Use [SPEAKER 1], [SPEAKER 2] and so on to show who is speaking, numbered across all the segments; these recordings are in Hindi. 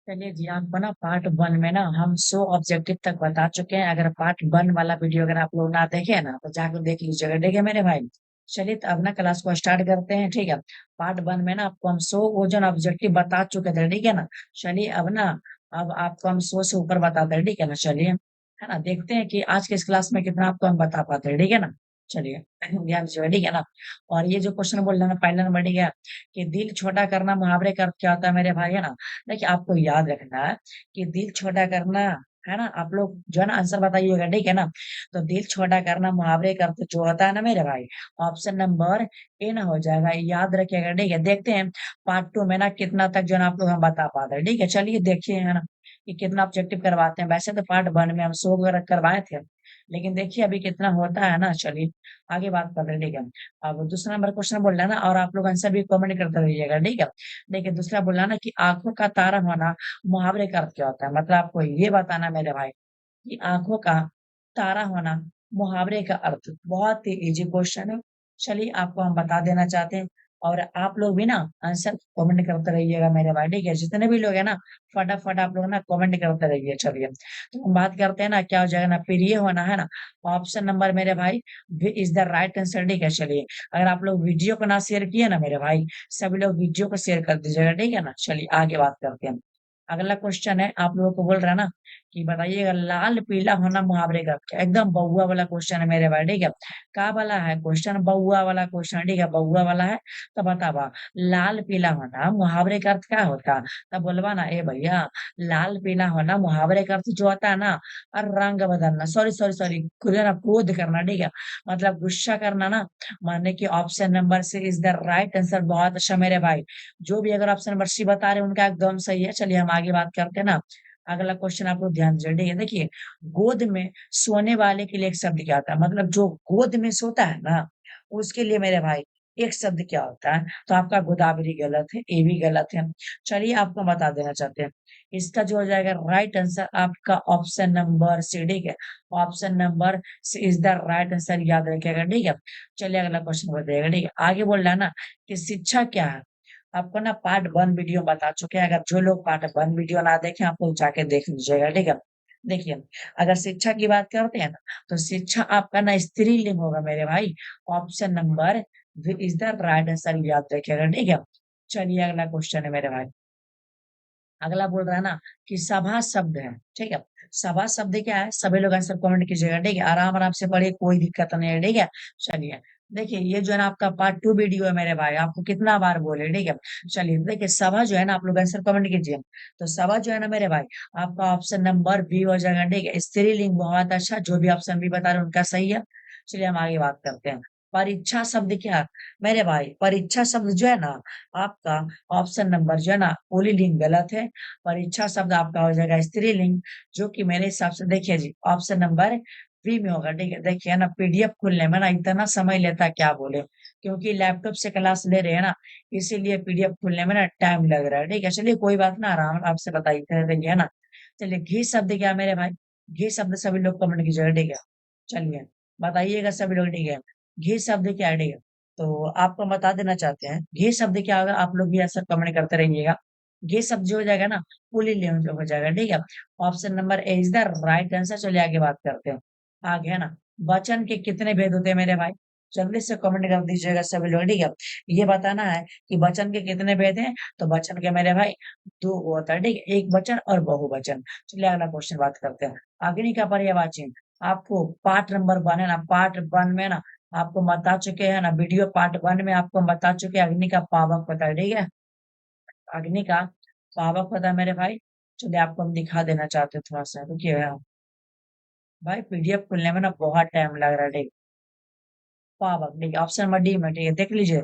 [SPEAKER 1] चलिए जी, आपको ना पार्ट 1 में ना हम 100 ऑब्जेक्टिव तक बता चुके हैं। अगर पार्ट 1 वाला वीडियो अगर आप लोग ना देखे हैं ना, तो जाकर देख लीजिएगा, ठीक है मेरे भाई? चलिए तो अब ना क्लास को स्टार्ट करते हैं, ठीक है? पार्ट 1 में ना आपको हम 100 ओजन ऑब्जेक्टिव बता चुके थे, ठीक है ना? चलिए अब आपको हम 100 से ऊपर बताते हैं, ठीक है ना? चलिए, है ना? देखते हैं कि आज के इस क्लास में कितना आपको हम बता पाते हैं, ठीक है ना? चलिए, ध्यान से, ठीक है ना? और ये जो क्वेश्चन बोल रहे हैं ना, पहला नंबर, ठीक है? कि दिल छोटा करना मुहावरे का अर्थ क्या होता है मेरे भाई, है ना? देखिए, आपको याद रखना है कि दिल छोटा करना, है ना? आप लोग जो है ना आंसर बताइएगा, ठीक है ना? तो दिल छोटा करना मुहावरे का अर्थ जो होता है ना मेरे भाई, ऑप्शन नंबर ए ना हो जाएगा, याद रखिएगा, ठीक है? देखते हैं पार्ट 2 में ना कितना तक जो है ना आप लोग हम बता पाते हैं, ठीक है? चलिए देखिए, है ना? कि कितना ऑब्जेक्टिव करवाते हैं। वैसे तो पार्ट 1 में हम 100 वगैरह करवाए थे, लेकिन देखिए अभी कितना होता है ना। चलिए आगे बात कर रहे हैं, ठीक है? अब दूसरा नंबर क्वेश्चन बोल रहा है ना, और आप लोग आंसर भी कमेंट करते रहिएगा, ठीक है? देखिए दूसरा बोला ना कि आँखों का तारा होना मुहावरे का अर्थ क्या होता है? मतलब आपको ये बताना मेरे भाई कि आँखों का तारा होना मुहावरे का अर्थ। बहुत ही ईज़ी क्वेश्चन है। चलिए आपको हम बता देना चाहते हैं, और आप लोग भी ना आंसर कमेंट करते रहिएगा मेरे भाई, ठीक है? जितने भी लोग हैं ना, फटाफट आप लोग ना कमेंट करते रहिए। चलिए, तो हम बात करते हैं ना, क्या हो जाएगा ना, प्रिय होना, है ना? ऑप्शन नंबर मेरे भाई B is the right answer, ठीक है? चलिए, अगर आप लोग वीडियो को ना शेयर किए ना मेरे भाई, सभी लोग वीडियो को शेयर कर दीजिएगा, ठीक है ना? चलिए आगे बात करते हैं। अगला क्वेश्चन है, आप लोगों को बोल रहा है ना कि बताइएगा लाल पीला होना मुहावरे का क्या? एकदम बउआ वाला क्वेश्चन है मेरे भाई, ठीक है? का वाला है क्वेश्चन? बउआ वाला क्वेश्चन, ठीक है? बउआ वाला है, तो बतावा लाल पीला होना मुहावरे का अर्थ क्या होता? तब बोलबा ना ए भैया, लाल पीला होना मुहावरे का अर्थ जो होता है ना, रंग बदलना, सॉरी खुद ना क्रोध करना, ठीक है? मतलब गुस्सा करना ना, माने कि option number C is the right answer. बहुत अच्छा मेरे भाई, जो भी अगर ऑप्शन नंबर सी बता रहे हैं उनका एकदम सही है। चलिए हम आगे बात करते हैं ना। अगला क्वेश्चन आप लोग ध्यान से देखिए, देखिए गोद में सोने वाले के लिए एक शब्द क्या होता है? मतलब जो गोद में सोता है ना, उसके लिए मेरे भाई एक शब्द क्या होता है? तो आपका गोदावरी गलत है, ये भी गलत है। चलिए आपको बता देना चाहते हैं। इसका जो हो जाएगा राइट आंसर आपका ऑप्शन नंबर सी, ठीक है? Option number C is the right answer, याद रखिएगा, ठीक है? चलिए अगला क्वेश्चन बताइएगा, ठीक है? आगे बोल रहा है ना कि शिक्षा क्या है? आपको ना पार्ट 1 वीडियो बता चुके हैं। अगर जो लोग पार्ट 1 वीडियो ना देखे, आप लोग जाके देख लीजिएगा, ठीक है? देखिए, अगर शिक्षा की बात करते हैं ना, तो शिक्षा आपका ना स्त्रीलिंग होगा मेरे भाई। Option number B is the right answer, याद रखिएगा, ठीक है? चलिए अगला क्वेश्चन है मेरे भाई। अगला बोल रहा है ना कि सभा शब्द है, ठीक है? सभा शब्द क्या है? सभी लोग आंसर कमेंट कीजिएगा, ठीक है? आराम-आराम से पढ़िए, कोई दिक्कत नहीं है, ठीक है? चलिए, देखिए ये जो है ना आपका पार्ट 2 वीडियो है मेरे भाई, आपको कितना बार बोले, ठीक है? चलिए, देखिए सभा जो है ना, आप लोग आंसर कमेंट कीजिए। तो सभा जो है ना मेरे भाई, आपका ऑप्शन नंबर बी हो जाएगा, ठीक है? स्त्रीलिंग, बहुत अच्छा, जो भी ऑप्शन बी बता रहे हैं उनका सही है। चलिए हम आगे बात करते हैं। परीक्षा शब्द क्या है? मेरे भाई परीक्षा शब्द जो है ना, आपका ऑप्शन नंबर जो है ना पुल्लिंग गलत है। परीक्षा शब्द आपका हो जाएगा स्त्रीलिंग, जो कि मेरे हिसाब से देखिए जी ऑप्शन नंबर बी में होगा, ठीक है? देखिए ना पीडीएफ खोलने में ना इतना समय लेता है क्या बोले, क्योंकि लैपटॉप से क्लास ले रहे हैं ना, इसीलिए पीडीएफ खोलने में ना टाइम लग रहा है, ठीक है? चलिए कोई बात ना, आराम आपसे बताइए देंगे, है ना? चलिए घी शब्द क्या है मेरे भाई? घी शब्द सभी लोग कमेंट कीजिएगा, ठीक है? चलिए बताइएगा सभी लोग, ठीक है? घी शब्द क्या है, ठीक है? तो आपको बता देना चाहते हैं, घी शब्द क्या होगा? आप लोग भी ऐसा कमेंट करते रहिएगा। घी शब्द जो हो जाएगा ना, पुल्लिंग जो हो जाएगा, ठीक है? Option number A is the right answer. चलिए आगे बात करते हैं। आगे है ना, वचन के कितने भेद होते हैं मेरे भाई? जल्दी से कमेंट कर दीजिएगा सभी लोग, ठीक है? ये बताना है कि वचन के कितने भेद हैं, तो वचन के मेरे भाई 2 होता है, ठीक है? एक वचन और बहुवचन। चलिए अगला क्वेश्चन बात करते हैं। अग्नि का पर्यायवाची आपको पार्ट नंबर 1 है ना, पार्ट 1 में ना आपको बता चुके हैं ना, वीडियो पार्ट 1 में आपको बता चुके हैं अग्नि का पावक होता है, ठीक है? अग्नि का पावक होता है मेरे भाई। चलिए आपको हम दिखा देना चाहते हैं थोड़ा-सा, रुकिए आप। भाई पीडीएफ खुलने में ना बहुत टाइम लग रहा है, ठीक है? पावक, ठीक है? ऑप्शन नंबर डी में, ठीक है? देख लीजिए।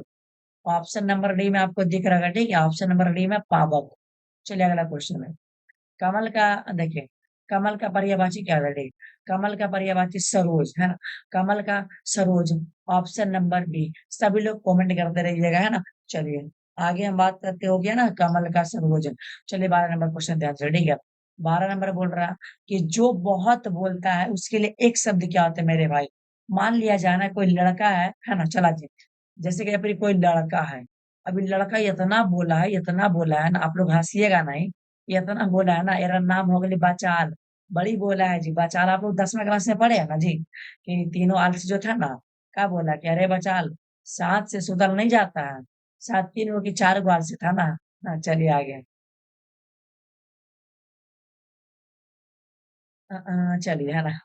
[SPEAKER 1] ऑप्शन नंबर डी में आपको दिख रहा है, ठीक है? ऑप्शन नंबर डी में पावक। चलिए अगला क्वेश्चन है। कमल का देखिए, कमल का पर्यायवाची क्या है? देखिए, कमल का पर्यायवाची सरोज, है ना? कमल का सरोज, ऑप्शन नंबर बी। सभी लोग कमेंट करते रहिएगा, है ना? चलिए, आगे हम बात करते हो गया ना कमल का सरोज। चलिए 12 नंबर क्वेश्चन ध्यान से, ठीक है? 12 नंबर बोल रहा है कि जो बहुत बोलता है उसके लिए एक शब्द क्या होता है मेरे भाई? मान लिया जाए ना कोई लड़का है ना? चला जी, जैसे कि अभी कोई लड़का है, अभी लड़का इतना बोला है ना, आप लोग हँसिएगा नहीं। ये तो ना बोला है ना, एरा नाम हो गई बचाल, बड़ी बोला है जी बचाल। आप लोग 10वीं क्लास में पढ़े हैं ना जी, कि तीनों आलसी जो था ना, क्या बोला कि अरे बचाल, सात से सुतल नहीं जाता है, सात तीन वो की चार गो आलसी था ना। हाँ, चलिए आगे। चलिए है ना,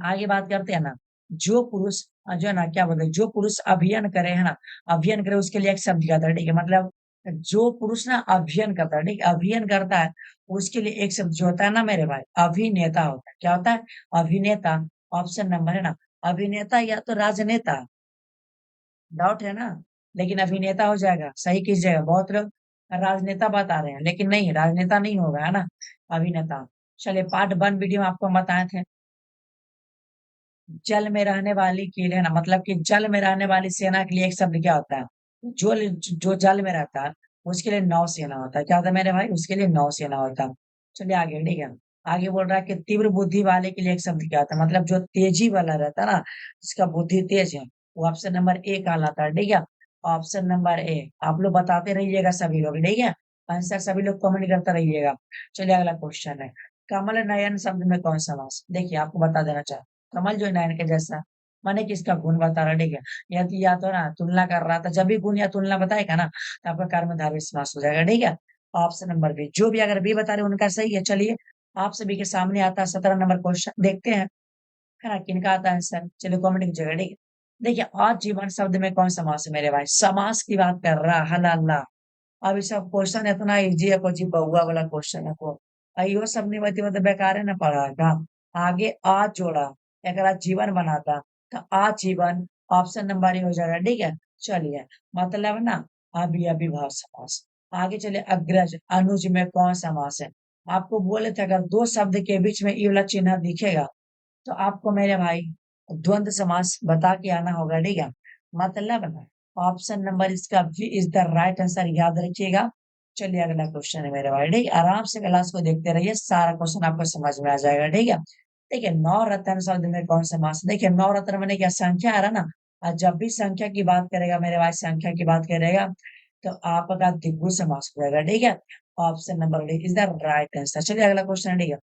[SPEAKER 1] आगे बात करते हैं ना। जो पुरुष जो है ना, क्या बोलते हैं, जो पुरुष अभियन करे है ना, अभियन करे उसके लिए एक शब्द दिया था, ठीक है, मतलब जो पुरुष ना अभियन करता है, ठीक है, अभियन करता है, उसके लिए एक शब्द जो होता है ना मेरे भाई, अभिनेता होता है। क्या होता है? अभिनेता। ऑप्शन नंबर है ना, अभिनेता या तो राजनेता। डाउट है ना, लेकिन अभिनेता हो जाएगा, सही कीजिएगा। बहुत लोग राजनेता बता रहे हैं, लेकिन नहीं, राजनेता नहीं होगा, है ना, अभिनेता। चलिए, पार्ट 1 वीडियो में आपको हम बताए थे। जल में रहने वाली कील है ना, मतलब कि जल में रहने वाली सेना के लिए एक शब्द क्या होता है? जो जो जल में रहता है उसके लिए नौसेना होता है। क्या होता है मेरे भाई? उसके लिए नौसेना होता है। चलिए आगे, ठीक है। आगे बोल रहा है कि तीव्र बुद्धि वाले के लिए एक शब्द क्या होता है, मतलब जो तेजी वाला रहता है ना, जिसका बुद्धि तेज है, वो ऑप्शन नंबर ए कहलाता है, ठीक है। Option number A. आप लोग बताते रहिएगा सभी लोग, ठीक है। आंसर सभी लोग कमेंट करते रहिएगा। चलिए अगला क्वेश्चन है, कमल नयन शब्द में कौन सा समास? देखिए आपको बता देना चाहता, कमल जो है नयन के जैसा, माने किसका गुण बता रहा है, ठीक है। या तो ना तुलना कर रहा था, जब भी गुण या तुलना बताएगा ना, तो आपका कर्मधारय समास हो जाएगा, ठीक है। ऑप्शन नंबर बी, जो भी अगर बी बता रहे उनका सही है। चलिए, आप सभी के सामने आता है 17 नंबर क्वेश्चन, देखते हैं, है ना, किनका आता है आंसर। चलिए कमेंट की जगह, ठीक है। देखिए, आजीवन शब्द में कौन समास है मेरे भाई? समास की बात कर रहा है, हला। अब ये सब क्वेश्चन इतना इजी है, कुछ बहुआ वाला क्वेश्चन है को, अयो सब नहीं बती, मतलब बेकार है ना पढ़ा का। आगे आज जोड़ा, एक जीवन बनाता, तो आजीवन ऑप्शन नंबर ए हो जाएगा, ठीक है। चलिए, मतलब ना, अभिभाव समास। आगे चलिए, अग्रज अनुज में कौन समास है? आपको बोले थे अगर दो शब्द के बीच में ये वाला चिन्ह दिखेगा, तो आपको मेरे भाई द्वंद्व समास बता के आना होगा, ठीक है। मतलब ना, ऑप्शन नंबर इसका B is the right answer, याद रखिएगा। चलिए अगला क्वेश्चन है मेरे भाई, ठीक है? आराम से क्लास को देखते रहिए, सारा क्वेश्चन आपको समझ में आ जाएगा, ठीक है। देखिए, नौ रत्न शब्द में कौन सा मास? देखिए, नौ रत्न मैंने क्या संख्या आ रहा ना, और जब भी संख्या की बात करेगा मेरे भाई, संख्या की बात करेगा, तो आपका द्विगु समास हो जाएगा, ठीक है। Option number D is the right answer. चलिए अगला क्वेश्चन है, ठीक है,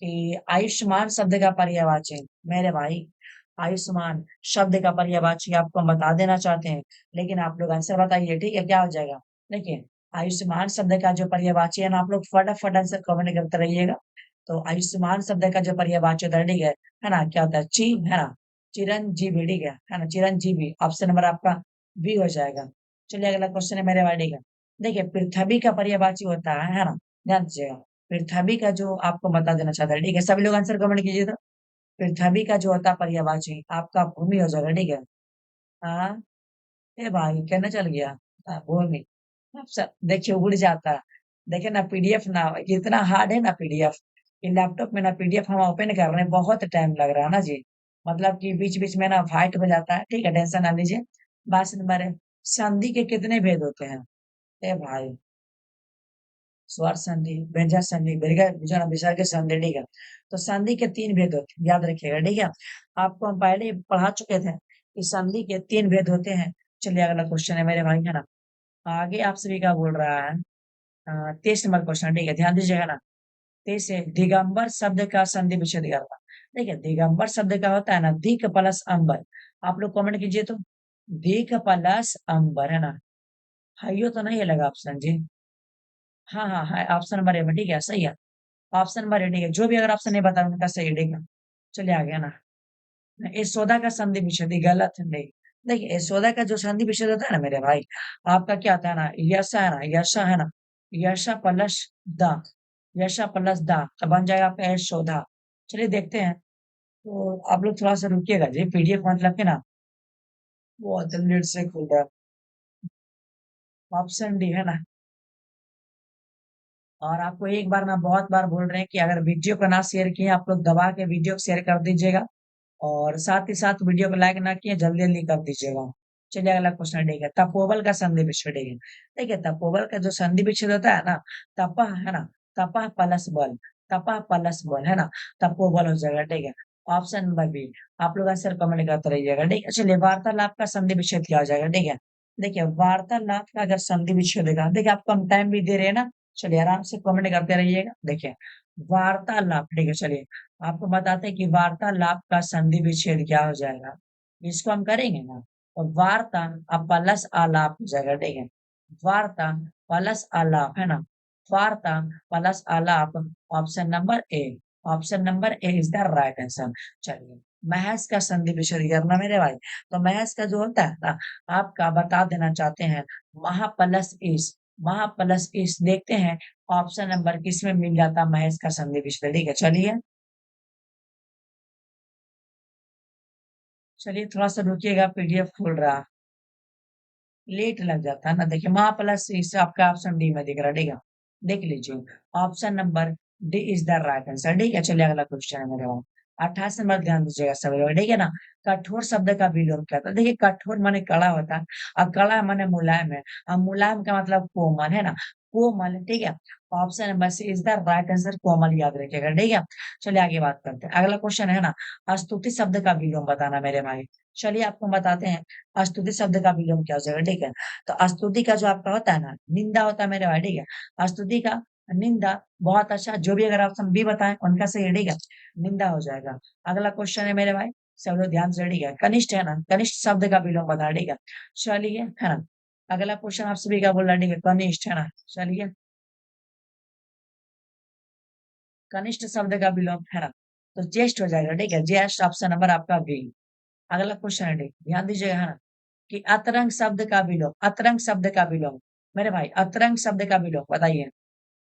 [SPEAKER 1] कि आयुष्मान शब्द का पर्यायवाची मेरे भाई, आयुष्मान शब्द का पर्यायवाची आपको हम बता देना चाहते हैं, लेकिन आप लोग आंसर बताइए, ठीक है, क्या हो जाएगा? देखिए, आयुष्मान शब्द का जो पर्यायवाची है ना, आप लोग फटाफट आंसर कमेंट करते रहिएगा। तो आयुष्मान शब्द का जो पर्यायवाची होता है, ठीक है ना, क्या होता है? ची, है ना, चिरंजीवी, ठीक है ना, चिरंजीवी। ऑप्शन नंबर आपका बी हो जाएगा। चलिए अगला क्वेश्चन है मेरे भाई, ठीक है। देखिए, पृथ्वी का पर्यायवाची होता है ना, ध्यान दीजिएगा। पृथ्वी का जो आपको बता देना चाहता है, ठीक है, सभी लोग आंसर कमेंट कीजिए। तो पृथ्वी का जो होता है पर्यायवाची, आपका भूमि हो जाएगा, ठीक है। हाँ, ए भाई कहना चल गया। हाँ, भूमि। आप सब देखिए उड़ जाता है। देखिए ना, पीडीएफ ना इतना हार्ड है ना पीडीएफ, कि लैपटॉप में ना पीडीएफ हम ओपन कर रहे हैं, बहुत टाइम लग रहा है ना जी। मतलब कि बीच बीच में ना फाइट हो जाता है, ठीक है, टेंशन ना लीजिए। बात नंबर है, संधि के कितने भेद होते हैं? ए भाई, स्वर संधि, व्यंजक संधि, दीर्घ विजन विसर्ग संधि, ठीक है। तो संधि के 3 भेद होते हैं, याद रखिएगा, ठीक है। आपको हम पहले ही पढ़ा चुके थे कि संधि के 3 भेद होते हैं। चलिए अगला क्वेश्चन है मेरे भाई, है ना। आगे आप सभी का बोल रहा है 23 नंबर क्वेश्चन, ठीक है, ध्यान दीजिएगा ना। 23 है, दिगंबर शब्द का संधि विच्छेद करना। देखिए, दिगंबर शब्द का होता है ना, दिक प्लस अंबर। आप लोग कमेंट कीजिए तो, दिक प्लस अंबर, है ना। हाइयो तो नहीं लगा ऑप्शन जी। हाँ हाँ हाँ, ऑप्शन नंबर ए में, ठीक है, सही है। ऑप्शन नंबर ए, ठीक है, जो भी अगर ऑप्शन नहीं बता उनका सही है, ठीक है। चलिए आ गया ना, यशोदा का संधि विच्छेद, ये गलत है, नहीं। देखिए, यशोदा का जो संधि विच्छेद होता है ना मेरे भाई, आपका क्या आता है ना, यशा है ना, यशा है ना, यशा प्लस दा, यशा प्लस दा, तो बन जाएगा आपका यशोदा। चलिए देखते हैं। तो आप लोग थोड़ा सा रुकिएगा जी, पीडीएफ मतलब के ना बहुत लेट से खुल रहा है। ऑप्शन डी है ना। और आपको एक बार ना बहुत बार बोल रहे हैं कि अगर वीडियो को ना शेयर किए, आप लोग दबा के वीडियो को शेयर कर दीजिएगा, और साथ ही साथ वीडियो को लाइक ना किए, जल्दी जल्दी कर दीजिएगा। चलिए अगला क्वेश्चन, ठीक है, तपोबल का संधि विच्छेद, ठीक है। देखिए, तपोबल का जो संधि विच्छेद होता है ना, तपह है ना, तपह प्लस बल, तपह प्लस बल, है ना, तपोबल हो जाएगा, ठीक है। Option number B. आप लोग आंसर कमेंट करते रहिएगा, ठीक है। चलिए, वार्तालाप का संधि विच्छेद क्या हो जाएगा, ठीक है। देखिए, वार्तालाप का अगर संधि विच्छेद होगा, देखिए आपको हम टाइम भी दे रहे हैं ना, चलिए आराम से कमेंट करते रहिएगा। देखिए वार्तालाप, ठीक है, चलिए आपको बताते हैं कि वार्तालाप का संधि विच्छेद क्या हो जाएगा। इसको हम करेंगे ना, तो वार्ता अब प्लस आलाप हो जाएगा, ठीक है। वार्ता प्लस आलाप है ना, वार्ता प्लस आलाप, option number A, option number A is the right answer. चलिए महज का संधि विच्छेद करना मेरे भाई, तो महज का जो होता है ना, आपका बता देना चाहते हैं महा प्लस इस, महा प्लस इस, देखते हैं ऑप्शन नंबर किसमें मिल जाता है महेश का संधि विच्छेद, ठीक है। चलिए थोड़ा सा रुकिएगा, पीडीएफ खोल रहा, लेट लग जाता है ना। देखिए महा प्लस इस आपका ऑप्शन डी में दिख रहा है, ठीक है, देख लीजिए option number D is the right answer, ठीक है। चलिए अगला क्वेश्चन है मेरे पास 28 नंबर, ध्यान दीजिएगा सभी लोग, ठीक है ना। कठोर शब्द का विलोम क्या था। देखिए कठोर माने कड़ा होता है, और कड़ा माने मुलायम है, और मुलायम का मतलब कोमल है ना, कोमल, ठीक है। Option number C is the right answer, Komal, याद रखिएगा, ठीक है। चलिए आगे बात करते हैं, अगला क्वेश्चन है ना, स्तुति शब्द का विलोम बताना मेरे भाई। चलिए आपको बताते हैं स्तुति शब्द का विलोम क्या हो जाएगा, ठीक है। तो स्तुति का जो आपका होता है ना, निंदा होता है मेरे भाई, ठीक है। स्तुति का निंदा, बहुत अच्छा, जो भी अगर ऑप्शन बी बताएं उनका सही है, ठीक है, निंदा हो जाएगा। अगला क्वेश्चन है मेरे भाई, सब लोग ध्यान से, ठीक है, कनिष्ठ है ना, कनिष्ठ शब्द का विलोम बता, ठीक है। चलिए है ना, अगला क्वेश्चन आप सभी का बोल रहा है, ठीक है, कनिष्ठ है ना। चलिए कनिष्ठ शब्द का विलोम है ना, तो ज्येष्ठ हो जाएगा, ठीक है, ज्येष्ठ, ऑप्शन नंबर आपका बी। अगला क्वेश्चन है, ठीक, ध्यान दीजिएगा है ना, कि अतरंग शब्द का विलोम, अतरंग शब्द का विलोम मेरे भाई, अतरंग शब्द का विलोम बताइए।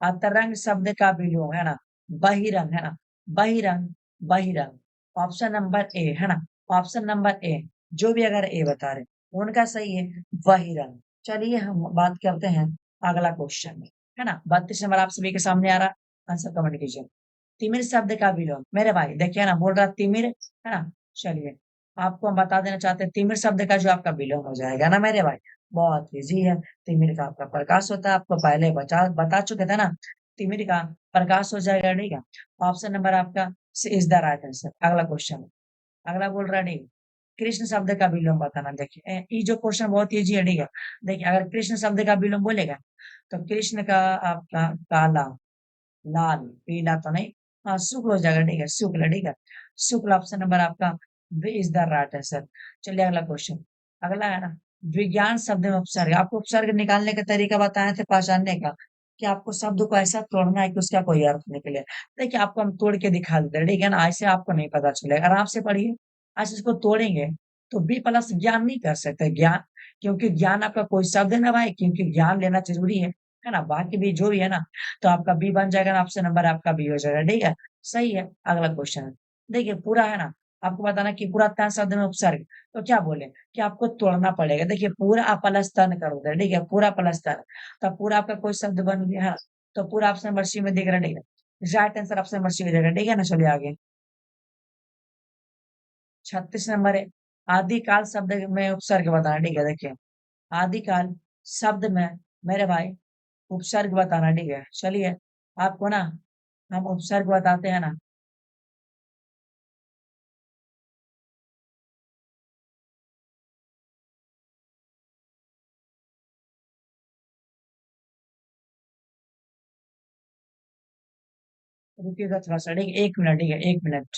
[SPEAKER 1] अतरंग शब्द का विलोम है ना, बहिरंग है ना, बहिरंग, बहिरंग, ऑप्शन नंबर ए है ना, ऑप्शन नंबर ए, जो भी अगर ए बता रहे उनका सही है, बहिरंग। चलिए हम बात करते हैं अगला क्वेश्चन में, है ना। 32 नंबर आप सभी के सामने आ रहा, आंसर कमेंट कीजिए। तिमिर शब्द का विलोम मेरे भाई, देखिए ना, बोल रहा तिमिर है ना। चलिए आपको हम बता देना चाहते हैं, तिमिर शब्द का जो आपका विलोम हो जाएगा ना मेरे भाई, बहुत इजी है। तिमिर का आपका प्रकाश होता है, आपको पहले बता चुके थे ना, तिमिर का प्रकाश हो जाएगा, ठीक है। ऑप्शन नंबर आपका इज द राइट आंसर। अगला क्वेश्चन, अगला बोल रहा है, ठीक, कृष्ण शब्द का विलोम बताना। देखिए ये जो क्वेश्चन बहुत इजी है, ठीक है। देखिए अगर कृष्ण शब्द का विलोम बोलेगा, तो कृष्ण का आपका काला, लाल, पीला तो नहीं, हाँ शुक्ल हो जाएगा, ठीक है, शुक्ल, ठीक है, शुक्ल, ऑप्शन नंबर आपका B is the right answer. चलिए अगला क्वेश्चन, अगला है ना, विज्ञान शब्द में उपसर्ग, आपको उपसर्ग निकालने का तरीका बताए थे पहचानने का, कि आपको शब्द को ऐसा तोड़ना है कि उसका कोई अर्थ निकले। देखिए आपको हम तोड़ के दिखा देते हैं, ठीक है ना, ऐसे आपको नहीं पता चलेगा, आराम से पढ़िए। ऐसे इसको तोड़ेंगे तो बी प्लस ज्ञान नहीं कर सकते, ज्ञान, क्योंकि ज्ञान आपका कोई शब्द है ना भाई, क्योंकि ज्ञान लेना जरूरी है ना, बाकी भी जो भी है ना, तो आपका बी बन जाएगा ना, ऑप्शन नंबर आपका बी हो जाएगा, ठीक है, सही है। अगला क्वेश्चन है, देखिए पूरा है ना, आपको बताना कि पूरा तन शब्द में उपसर्ग, तो क्या बोले कि आपको तोड़ना पड़ेगा। देखिए पूरा आप प्लस तन कर दो, ठीक है, पूरा प्लस तन, तो पूरा आपका कोई शब्द बन गया है, तो पूरा ऑप्शन नंबर सी में दिख रहा है, ठीक है, right answer option number C हो जाएगा, ठीक है ना। चलिए आगे 36 नंबर है, आदिकाल शब्द में उपसर्ग बताना, ठीक है। देखिए आदिकाल शब्द में मेरे भाई उपसर्ग बताना, ठीक है। चलिए आपको ना हम उपसर्ग बताते हैं ना, रुकिएगा थोड़ा सा, ठीक है, 1 मिनट, ठीक है, 1 मिनट,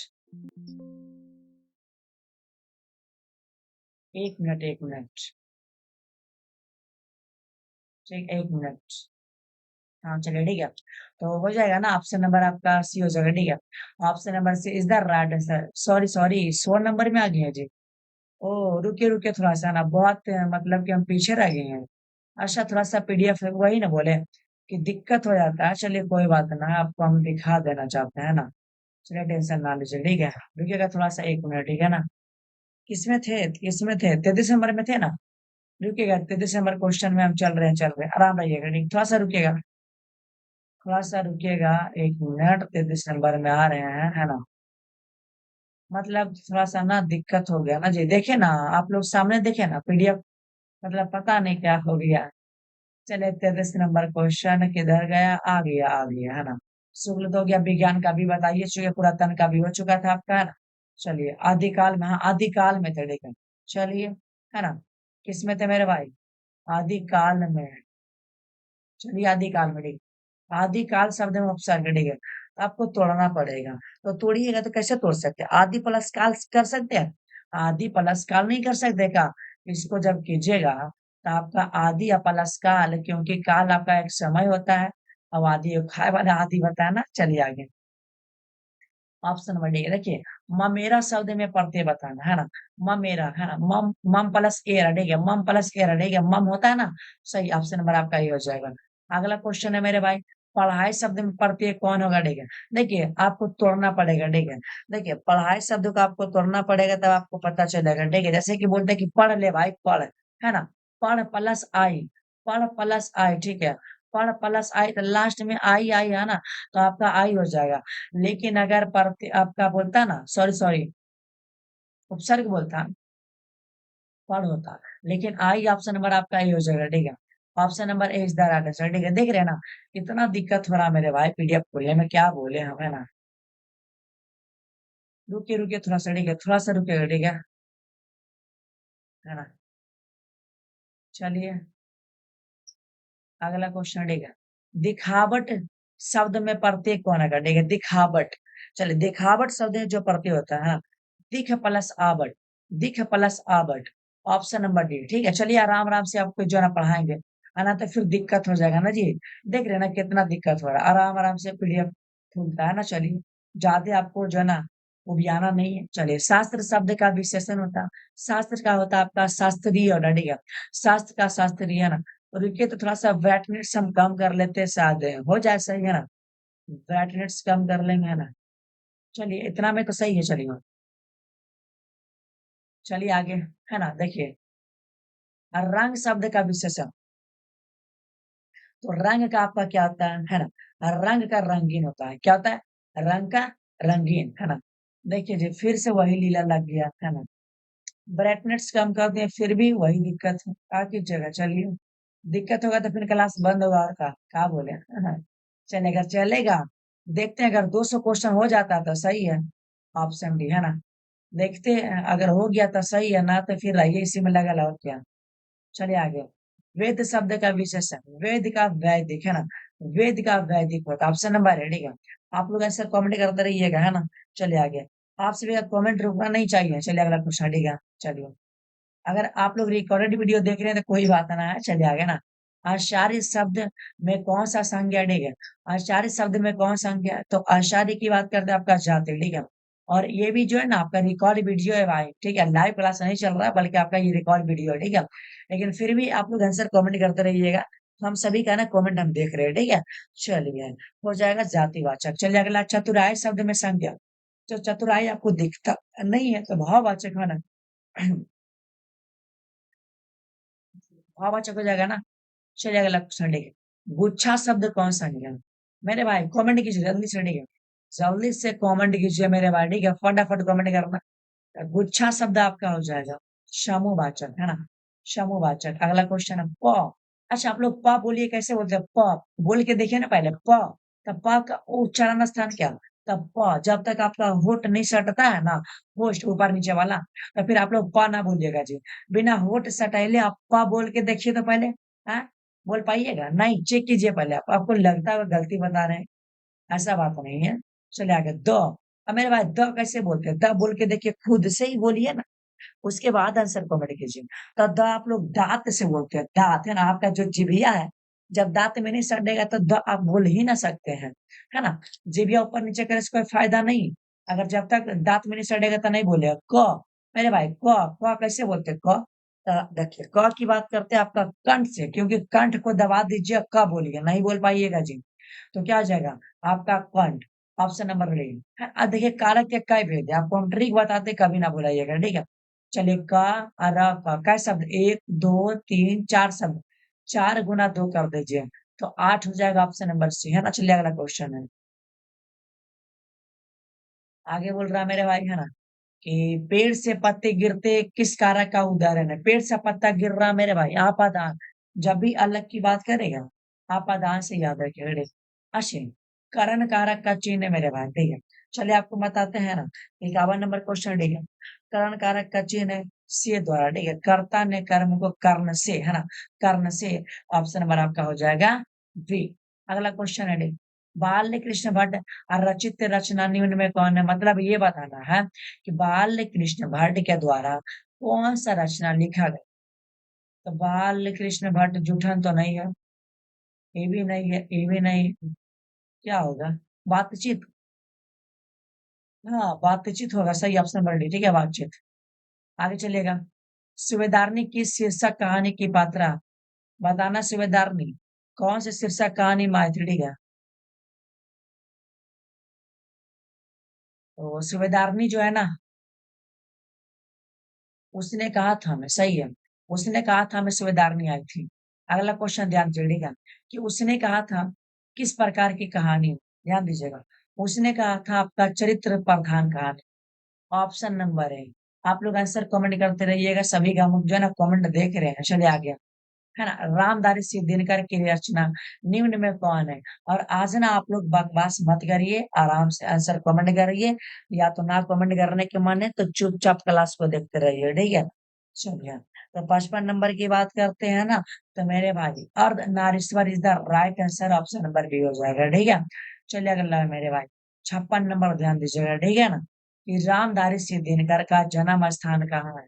[SPEAKER 1] 1 मिनट, 1 मिनट, ठीक, 1 मिनट, हाँ चलिए ठीक है, तो हो जाएगा ना, ऑप्शन नंबर आपका सी हो जाएगा, ठीक है। Option number C is the right answer. Sorry sorry, 100 number में आ गए हैं जी। ओ रुकिए रुकिए थोड़ा सा ना, बहुत मतलब कि हम पीछे रह गए हैं। अच्छा थोड़ा सा पीडीएफ वही ना बोले कि दिक्कत हो जाता है, चलिए कोई बात ना, आपको हम दिखा देना चाहते हैं ना। चलिए टेंशन ना लीजिए, ठीक है, रुकिएगा थोड़ा सा, 1 मिनट, ठीक है ना। किसमें थे 33 नंबर में थे ना, रुकिएगा, 33 नंबर क्वेश्चन में हम चल रहे हैं, आराम रहिएगा, ठीक, थोड़ा सा रुकिएगा, थोड़ा सा रुकिएगा, 1 मिनट, 33 नंबर में आ रहे हैं, है ना। मतलब थोड़ा सा ना दिक्कत हो गया ना जी, देखे ना, आप लोग सामने देखे ना पीडीएफ, मतलब पता नहीं क्या हो गया। चलिए 33 नंबर क्वेश्चन किधर गया, आ गया है ना। शुक्ल तो हो गया, विज्ञान का भी बताइए चुके, पुरातन का भी हो चुका था आपका, है ना। चलिए आदिकाल में, हाँ आदिकाल में थे, लेकिन चलिए, है ना, किसमें थे मेरे भाई, आदिकाल में, चलिए आदिकाल में, ठीक, आदि काल शब्द में उपसर्ग, ठीक है, तो आपको तोड़ना पड़ेगा। तो तोड़िएगा तो कैसे तोड़ सकते हैं? आदि प्लस काल कर सकते हैं? आदि प्लस काल नहीं कर सकते का? इसको जब कीजिएगा तो आपका आदि या प्लस काल, क्योंकि काल आपका एक समय होता है, अब आदि खाए वाला आदि बताया ना। चलिए आगे, ऑप्शन नंबर डी देखिए, ममेरा शब्द में प्रत्यय बताना है ना, ममेरा है ना, मम मम प्लस एरा, ठीक है, मम प्लस एरा, ठीक है, मम होता है ना, सही ऑप्शन नंबर आपका ये हो जाएगा। अगला क्वेश्चन है मेरे भाई, पढ़ाई शब्द में प्रत्यय कौन होगा, ठीक है, देखिए आपको तोड़ना पड़ेगा, ठीक है, देखिए पढ़ाई शब्द को आपको तोड़ना पड़ेगा तब आपको पता चलेगा, ठीक है, जैसे कि बोलते हैं कि पढ़ ले भाई पढ़, है ना, पढ़ प्लस आई, पढ़ प्लस आई, ठीक है, पढ़ प्लस आई, तो लास्ट में आई आई है ना, तो आपका आई हो जाएगा। लेकिन अगर प्रत्यय आपका बोलता ना, सॉरी सॉरी, उपसर्ग बोलता, पढ़ होता, लेकिन आई ऑप्शन नंबर आपका ये हो जाएगा, ठीक है। Option number A is the right answer, ठीक है। देख रहे हैं ना, इतना दिक्कत हो रहा है मेरे भाई पीडीएफ खोलने में, क्या बोले हमें ना। रुकिए रुकिए थोड़ा सा, ठीक है, थोड़ा सा रुकिएगा, ठीक है ना। चलिए अगला क्वेश्चन, ठीक है, दिखावट शब्द में प्रत्यय कौन है, ठीक है, दिखावट। चलिए दिखावट शब्द में जो प्रत्यय होता है ना, दिख प्लस आवट, दिख plus out, option number D, ठीक है। चलिए आराम आराम से आपको जो है ना पढ़ाएंगे, है ना, तो फिर दिक्कत हो जाएगा ना जी। देख रहे हैं ना कितना दिक्कत हो रहा है, आराम आराम से पीडीएफ खुलता है ना। चलिए ज्यादा आपको जो है ना उबियाना नहीं है। चलिए शास्त्र शब्द का विशेषण होता है, शास्त्र का होता है आपका शास्त्रीय होता, ठीक है, शास्त्र का शास्त्रीय है ना। तो रुकिए तो थोड़ा सा वेट मिनट्स हम कम कर लेते हैं, शायद हो जाए, सही है ना, वेट मिनट्स कम कर लेंगे, है ना। चलिए इतना में तो सही है, चलिए चलिए आगे, है ना, देखिए रंग शब्द का विशेषण, तो रंग का आपका क्या होता है ना, रंग का रंगीन होता है, क्या होता है, रंग का रंगीन, है ना। देखिए जी फिर से वही लीला लग गया, है ना, ब्राइटनेस कम कर दें फिर भी वही दिक्कत है, आगे जगह चलिए, दिक्कत होगा तो फिर क्लास बंद होगा, और का बोले चलेगा चलेगा। देखते हैं अगर 200 क्वेश्चन हो जाता तो सही है, ऑप्शन डी, है ना। देखते हैं अगर हो गया तो सही है, ना तो फिर रहिए इसी में लगा लो, और क्या। चलिए आगे, वेद शब्द का विशेषण, वेद का वैदिक, है ना, वेद का वैदिक होता है, ऑप्शन नंबर है, ठीक है। आप लोग ऐसे कमेंट करते रहिएगा, है ना। चलिए आगे, आपसे भी कमेंट रुकना नहीं चाहिए। चलिए अगला क्वेश्चन, ठीक है। चलिए अगर आप लोग रिकॉर्डेड वीडियो देख रहे हैं तो कोई बात ना है, चलिए आगे ना। आचार्य शब्द में कौन सा संज्ञा, ठीक है, आचार्य शब्द में कौन संज्ञा है, तो आचार्य की बात करते हैं आपका जाति, ठीक है। और ये भी जो है ना आपका रिकॉर्ड वीडियो है भाई, ठीक है, लाइव क्लास नहीं चल रहा है बल्कि आपका ये रिकॉर्ड वीडियो है, ठीक है। लेकिन फिर भी आप लोग आंसर कमेंट करते रहिएगा, हम सभी का ना कमेंट हम देख रहे हैं, ठीक है। चलिए हो जाएगा जातिवाचक। चलिए अगला, चतुराई शब्द में संज्ञा, तो चतुराई आपको दिखता नहीं है तो भाववाचक है ना, भाववाचक हो जाएगा ना। चलिए अगला क्वेश्चन, ठीक है, गुच्छा शब्द कौन सा है, मेरे भाई कमेंट कीजिए जल्दी से, ठीक है, जल्दी से कमेंट कीजिए मेरे भाई, ठीक है, फटाफट कमेंट करना। गुच्छा शब्द आपका हो जाएगा समूहवाचक, है ना, समूहवाचक। अगला क्वेश्चन है प, अच्छा आप लोग प बोलिए, कैसे बोलते हैं प, बोल के देखिए ना पहले प, तब प का उच्चारण स्थान क्या, तब प जब तक आपका होठ नहीं सटता है ना, होस्ट ऊपर नीचे वाला, तो फिर आप लोग प ना बोलिएगा जी, बिना होठ सटाइले आप प बोल के देखिए तो पहले, है, बोल पाइएगा नहीं, चेक कीजिए पहले आप, आपको लगता है गलती बता रहे हैं, ऐसा बात नहीं है। चलिए आगे, द, अब मेरे भाई द कैसे बोलते हैं, द बोल के देखिए, खुद से ही बोलिए ना, उसके बाद आंसर कमेंट कीजिए। तो द आप लोग दांत से बोलते हैं, दांत है ना, आपका जो जिभिया है, जब दांत में नहीं सटेगा तो द आप बोल ही ना सकते हैं, है ना। जिभिया ऊपर नीचे करे से कोई फायदा नहीं, अगर जब तक दांत में नहीं सटेगा तो नहीं बोलेगा। क, मेरे भाई क कैसे बोलते हैं, क, देखिए क की बात करते हैं आपका कंठ से, क्योंकि कंठ को दबा दीजिए, क बोलिए, नहीं बोल पाइएगा जी। तो क्या आ जाएगा आपका कंठ, ऑप्शन नंबर डी। देखिए कारक के कई भेद है, आपको हम ट्रिक बताते कभी ना भुलाइएगा, ठीक है। चलिए क और र क कै शब्द, 1 2 3 4 शब्द, 4 गुना 2 कर दीजिए तो 8 हो जाएगा, ऑप्शन नंबर सी, है ना। चलिए अगला क्वेश्चन है, आगे बोल रहा है मेरे भाई, है ना, कि पेड़ से पत्ते गिरते किस कारक का उदाहरण है, पेड़ से पत्ता गिर रहा मेरे भाई, आपादान, जब भी अलग की बात करेगा आपादान से याद रखिएगा, अश्विन, करण कारक का चिन्ह है मेरे भाई, ठीक है। चलिए आपको बताते हैं ना, 51 नंबर क्वेश्चन, ठीक है, करण कारक का चिन्ह है से द्वारा, ठीक है, कर्ता ने कर्म को कर्ण से, है ना, कर्ण से, ऑप्शन नंबर आपका हो जाएगा बी। अगला क्वेश्चन है बाल कृष्ण भट्ट रचित रचना निम्न में कौन है? मतलब ये बताना है कि बाल कृष्ण भट्ट के द्वारा कौन सा रचना लिखा गया। तो बाल कृष्ण भट्ट जूठन तो नहीं है, ये भी नहीं है, ये भी नहीं, क्या होगा? बातचीत। हाँ, बातचीत होगा, सही ऑप्शन नंबर डी, ठीक है, बातचीत। आगे चलिएगा। सुबेदारनी की शीर्षक कहानी की पात्रा बताना। सुबेदारनी कौन सी शीर्षक कहानी मैथिली है? तो सुबेदारनी जो है ना, उसने कहा था, मैं सही है, उसने कहा था मैं सुबेदारनी आई थी। अगला क्वेश्चन ध्यान दीजिएगा कि उसने कहा था किस प्रकार की कहानी, ध्यान दीजिएगा। उसने कहा था आपका चरित्र प्रधान कहानी। ऑप्शन नंबर है, आप लोग आंसर कमेंट करते रहिएगा, सभी का जो है ना कमेंट देख रहे हैं, चलिए आ गया, है ना। रामधारी सिंह दिनकर की रचना निम्न में कौन है? और आज ना आप लोग बकवास मत करिए, आराम से आंसर कमेंट करिए, या तो ना कमेंट करने के मन है तो चुपचाप क्लास को देखते रहिए, ठीक है। चलिए, तो 55 नंबर की बात करते हैं ना, तो मेरे भाई Ardhanarishwar is the right answer, option number B हो जाएगा, ठीक है। चलिए अगला है मेरे भाई 56 नंबर, ध्यान दीजिएगा, ठीक है ना, कि रामधारी सिंह दिनकर का जन्म स्थान कहाँ है?